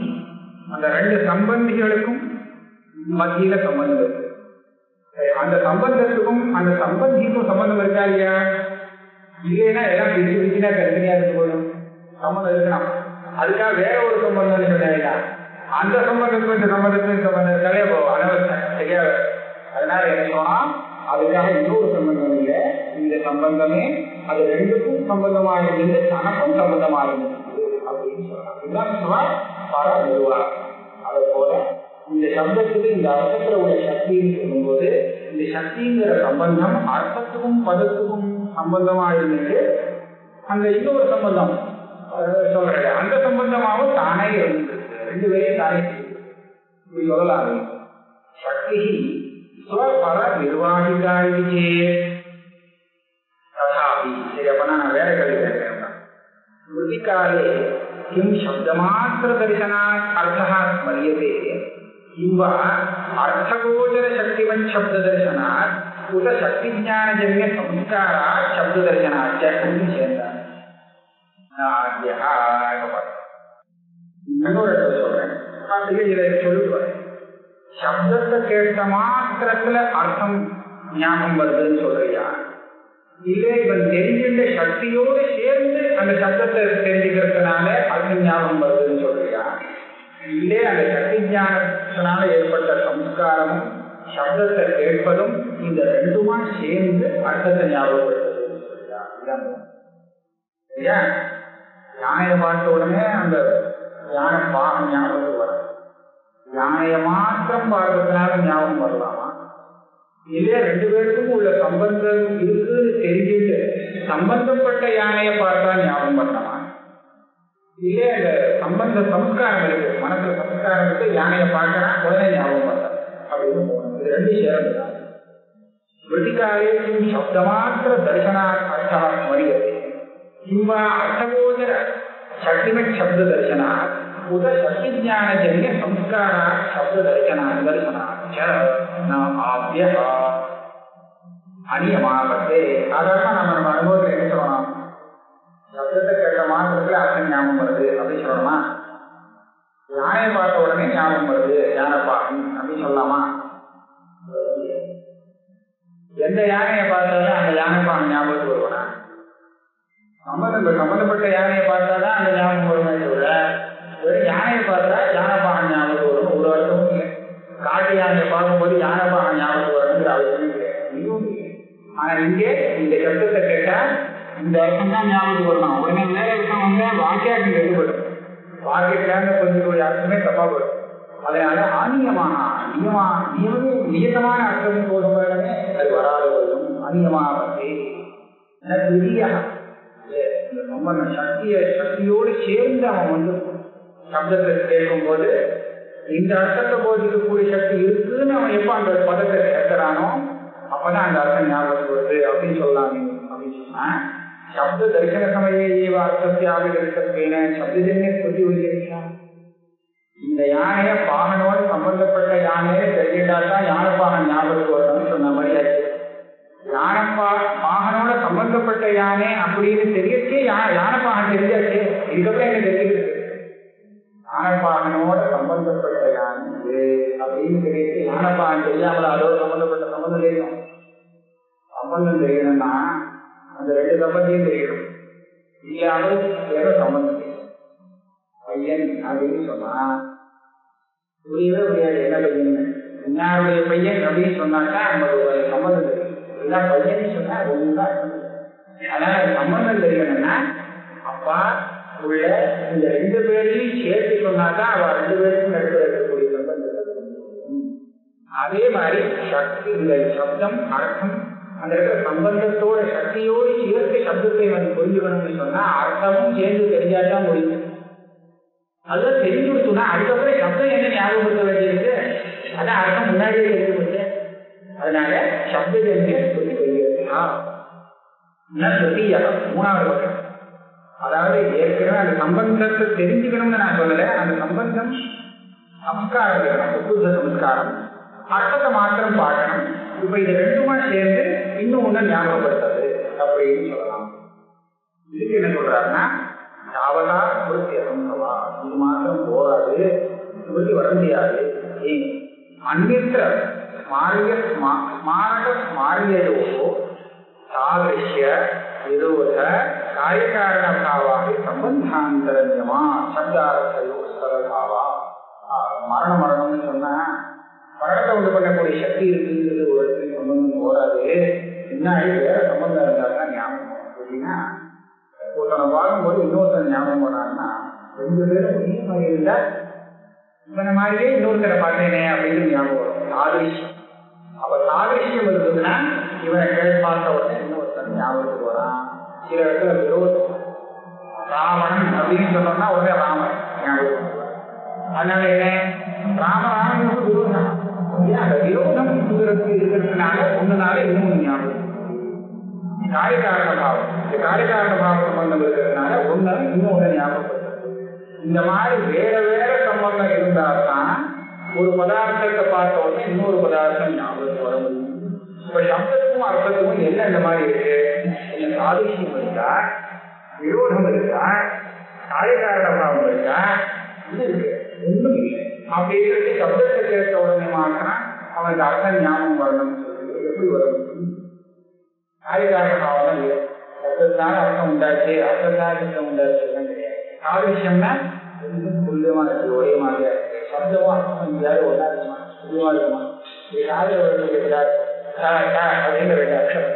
அந்த ரெண்டு சம்பந்திகளுக்கும் மத்தியில சம்பந்தம் இருக்கு. அந்த சம்பந்தத்துக்கும் அந்த சம்பந்திக்கும் சம்பந்தம் இருக்கா இல்லையா? இல்லைன்னா எல்லாம் பிரிச்சு பிரிச்சுனா தனித்தனியா இருக்கு போதும், சம்பந்தம் இருக்கணும். அதுக்காக வேற ஒரு சம்பந்தம் சொன்னா அந்த சம்பந்தத்துக்கும் இந்த சம்பந்தத்துக்கும் சம்பந்தம் இருக்காலே அனவசியம், தெரியாது. அதனால என்ன சொன்னா, அதுக்காக இன்னொரு சம்பந்தம் இல்லை, இந்த சம்பந்தமே அது ரெண்டுக்கும் சம்பந்தமாயிருந்தது, தனக்கும் சம்பந்தமாயிருந்தது அப்படின்னு சொல்லலாம். இதுதான் பர நிர்வாகம். அதை போல இந்த சப்தத்துக்கு இந்த அர்த்தத்துல உள்ள சக்தின்னு சொல்லும்போது, இந்த சக்திங்கிற சம்பந்தம் அர்த்தத்துக்கும் பதத்துக்கும் சம்பந்தமாயிருந்தது. அந்த இன்னொரு சம்பந்தம் சொல்றது, அந்த சம்பந்தமாகவும் தானே இருந்தது, ரெண்டு பேரையும் தானே இப்படி சொல்லலாம். சக்தி ஸ்வபர நிர்வாகிகாயிச்சே ததாபி. சரி, அப்ப நான் வேற கேள்வி கேட்கிறேன். ஸ்மிருதிகாலே கிம் சப்தமாத்திர தரிசனாத் அர்த்தா ஸ்மரியதே கிம்வா அர்த்தகோச்சர சக்திவன் சப்த தரிசனாத் உத சக்தி ஞானஜன்ய சம்ஸ்காராத் சப்த தரிசனாச்ச சேர்ந்தார். இன்னொரு சொல்றேன், இதை சொல்லிட்டு வரேன். சப்தத்தை கேட்ட மாத்திரத்துல அர்த்தம் ஞாபகம் வருதுன்னு சொல்றியா, இல்லை இவன் தெரிஞ்சின்ற சக்தியோடு சேர்ந்து அந்த சப்தத்தை தெரிஞ்சுக்கிறதுனால அர்த்தம் ஞாபகம் வருதுன்னு சொல்றியா, இல்லை அந்த சக்தி ஞானத்தினால ஏற்பட்ட சம்ஸ்காரமும் சப்தத்தை கேட்பதும் இந்த ரெண்டுமா சேர்ந்து அர்த்தத்தை ஞாபகப்படுத்துறதுன்னு சொல்றியா? சரியா? யானையை பார்த்த உடனே அந்த யானை பாகம் ஞாபகம் வர, யானைய மாத்திரம் பார்க்கறதுனால ஞாபகம் வரலாமா, இல்லையா ரெண்டு பேருக்கும் உள்ள சம்பந்தம் இருக்குன்னு தெரிஞ்சுட்டு சம்பந்தப்பட்ட யானையை பார்த்தா ஞாபகம் பண்ணலாமா, இல்லையா அந்த சம்பந்த சம்ஸ்காரம் இருக்கு, மனசுல சம்ஸ்காரம் இருக்கு, யானையை பார்க்கறா உடனே ஞாபகம் பண்ணலாம் அப்படின்னு போகணும். இது ரெண்டு சேர்ந்துதான். ஸ்மிருதிகாலே கிம் சப்தமாத்திர தரிசனாத் அர்த்தா ஸ்மரியதே கிம்வா அர்த்தகோச்சர சக்திமத் சப்த தரிசனாத் உத சக்தி ஞானஜன்ய சம்ஸ்காராத் சப்த தரிசனாச்ச ஆத்யஹ அநியமாகத்தே. சாதாரணமா நம்ம அனுபவத்தில் என்ன சொல்லணும், சப்தத்தை கேட்ட மாத்திரத்துல அர்த்தம் ஞாபகம் வருது அப்படின்னு சொல்லணுமா, யானையை பார்த்த உடனே ஞாபகம் வருது யானை பாகம் அப்படின்னு சொல்லலாமா? எந்த யானையை பார்த்தாலும் அந்த யானை பாகம் ஞாபகத்துக்கு வருவனா? சம்பந்தப்பட்ட யானையை பார்த்தாதான் அந்த ஞாபகம் வருமே தவிர வெறும் யானையை பார்த்தா யானை பாகம் ஞாபகம் வரும் ஒரு அர்த்தமும் இல்லை. காட்டு யானையை பார்க்கும்போது யானை பாகம் ஞாபகம் வரணுங்கிற அவசியம் கிடையாது. ஆனா இங்கே இந்த சப்தத்தை கேட்டா இந்த அர்த்தம் தான் ஞாபகம் வரணும். உடனே வேற அர்த்தம் வந்து வாக்கியாட்டம் எடுபடும், வாக்கியத்துல கொஞ்சம் ஒரு அர்த்தமே தப்பா வரும். அதனால ஆன்மீகமான நியமமான அர்த்தம் போதுமே அது வராது வரும். அநியமாவதே ரொம்ப சக்தியோடு சேர்ந்து அவன் சப்தத்தை கேட்கும் போது இந்த அர்த்தத்தை போதிக்கக்கூடிய சக்தி இருக்குன்னு அவன் எப்ப அந்த பதத்தை கேட்கிறானோ அப்பதான் அந்த அர்த்தம் ஞாபகம் வருது அப்படின்னு சொல்லலாம். அப்படின்னு சொன்னா சப்த தரிசன சமய அர்த்தத்தியாக இருக்கிறேன சப்தஜன்ய சொல்லி வைக்கலாம். இந்த யானைய பாகனோடு சம்பந்தப்பட்ட யானையை தெரிஞ்சிட்டாதான் யானைப்பாகன் ஞாபகம் வரணும்னு சொன்ன மாதிரி ஆச்சு. பாகனோட சம்பந்தப்பட்ட யானை அப்படின்னு தெரியச்சே யானைப்பாகன் தெரிஞ்சாச்சு. இதுக்கப்புறம் என்ன தெரிஞ்சுக்கிறது? யானைப்பாகனோட சம்பந்தப்பட்ட யானை அப்படின்னு தெரியுது. யானைப்பாகன் தெரியாமல அதோட சம்பந்தப்பட்ட சம்பந்தம் தெரியும். சம்பந்தம் தெரியணும்னா அந்த ரெண்டு சம்பந்தையும் தெரியணும். இல்லாமல் வேற சம்பந்தம் பையன் அப்படின்னு சொன்னா புரியவே முடியாது. என்ன பையன் இன்னாருடைய பையன் அப்படின்னு சொன்னாக்கா நம்மளுடைய சம்பந்தம் தெரியும். இதான் பையன் சொன்னா ஒண்ணுதான். அதனால சம்பந்தம் தெரியணும்னா அப்பா உள்ள இந்த ரெண்டு பேரையும் சேர்த்து சொன்னாதான் அவ ரெண்டு பேருக்கும் நடுவில் இருக்கக்கூடிய சம்பந்தம். அதே மாதிரி சக்தி இந்த சப்தம் அர்த்தம் அந்த இடத்துல சம்பந்தத்தோட சக்தியோடு சேர்த்து சப்தத்தை புரிஞ்சுக்கணும்னு சொன்னா அர்த்தமும் சேர்ந்து தெரிஞ்சாதான் முடியும். அதுதான் தெரிஞ்சு கொடுத்தோம்னா அதுக்கப்புறம் சப்தம் என்ன ஞாபகப்படுத்த வேண்டியிருக்கு? அதான் அர்த்தம் முன்னாடியே தெரிஞ்சு கொடுத்தேன். அதனால சப்த சொல்லி மூணாவது பக்கம். அதாவது ஏற்கனவே அந்த சம்பந்தத்தை தெரிஞ்சுக்கணும்னு நான் சொல்லல. அந்த சம்பந்தம் சம்ஸ்காரம் இருக்கணும், புத்த சம்ஸ்காரம். அர்த்தத்தை மாத்திரம் பார்க்கணும். இப்ப இது ரெண்டுமா சேர்ந்து இன்னும் ஒண்ணு ஞாபகப்படுத்துறது அப்படின்னு சொல்லலாம். இதுக்கு என்ன சொல்றாருன்னா தாவதா சம்பவா இது மாத்திரம் போராது, இப்படி வர முடியாது. அந்நிற்ற மாறியதோ தாதிருஷ்ய விரோத காரியகாரணபாவாக சம்பந்தாந்தரண்யமா சப்தார்த்தையோ சரபாவா. மரணம்னு சொன்னா மரணத்தை உண்டு பண்ணக்கூடிய சக்தி இருக்குங்கிறது ஒரு இடத்துல சம்பந்தம் போராது. பின்னாடி வேற சம்பந்தம் இருந்தால்தான் ஞாபகம். அப்படின்னா ஒருத்தனை பார்க்கும்போது இன்னொருத்தன் ஞாபகம் போனான்னா ரெண்டு பேரும் ஒரே மாதிரி இருந்தா இவனை மாதிரியே இன்னொருத்தரை பார்த்தேனே அப்படின்னு ஞாபகம் வரும். தாதிருஷ்யம். அப்ப தாதிருஷ்யம் இருக்குதுன்னா இவனை பார்த்த உடனே இன்னொருத்தன் ஞாபகத்துக்கு வரான். சில இடத்துல விரோதம். ராவணன் அப்படின்னு சொன்னோம்னா உடனே ராமன் ஞாபகம் வருவார். அதனால என்ன ராமராமனுக்கு விரோதம். அந்த விரோதம் இருக்கிறதுனால ஒண்ணுனால இன்னொன்னு ஞாபகம். காரியகாரண பாவம். இந்த காரியகாரண பாவ சம்பந்தம் இருக்கிறதுனால ஒண்ணு இன்னொன்னு ஞாபகப்படுத்துறது. இந்த மாதிரி வேற வேற சம்பந்தம் இருந்தால்தான் ஒரு பதார்த்தத்தை பார்த்த உடனே இன்னொரு பதார்த்தம் ஞாபகத்துக்கு வர முடியும். இப்ப சப்தத்துக்கும் அர்த்தத்துக்கும் என்ன இந்த மாதிரி இருக்கு? சாதிஷ்யம் இருக்கா, விரோதம் இருக்கா, காரியகாரண பாவம் இருக்கா? இது இருக்கு, ஒன்றும் இல்லை. அப்படி இருக்கு. சப்தத்தை கேட்ட உடனே மாத்திரம் அவனுக்கு அர்த்தம் ஞாபகம் வரணும்னு சொல்லி எப்படி வர முடியும்? காரியகாரண பாவம் தான் இல்லை. சப்தத்தினால அர்த்தம் உண்டாச்சு, அர்த்தத்தினால சப்தம் உண்டாச்சுலாம் கிடையாது. சாதிஷ்யம்னா துல்லியமா இருக்கு, ஒரே மாதிரியா இருக்கு. சப்தமும் அர்த்தம் இல்லாத ஒன்னா இருக்குமா, துல்லியமா இருக்குமா? அப்படிங்கிற ரெண்டு அக்ஷரம்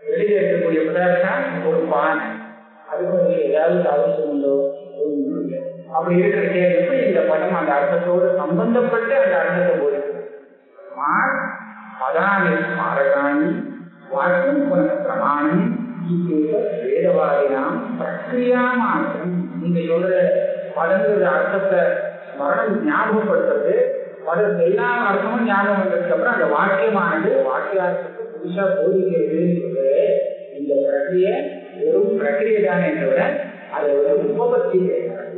வெளியே இருக்கக்கூடிய பதார்த்தம் ஒரு பானை. அதுக்கு வந்து ஏதாவது அவசியம் உண்டோ? அப்படி இருக்கிறதே எப்படி இந்த படம் அந்த அர்த்தத்தோடு சம்பந்தப்பட்டு அந்த அர்த்தத்தை போயிருக்கு. பதானி ஸ்மாரகாணி வாக்கும் பிரமாணம் வேதவாதினாம் பிரக்ரியா மாற்றம். நீங்க சொல்ற பதங்களோட அர்த்தத்தை மரணம் ஞாபகப்படுத்துறது, பதம் எல்லா அர்த்தமும் ஞாபகம் வந்ததுக்கு அப்புறம் அந்த வாக்கியமானது வாக்கியார்த்தத்தை புதுசா போதிக்கிறதுன்னு சொல்றது. இந்த பிரக்ரியை வெறும் பிரக்ரியை தானே தவிர அதை ஒரு உபபத்தி கிடையாது.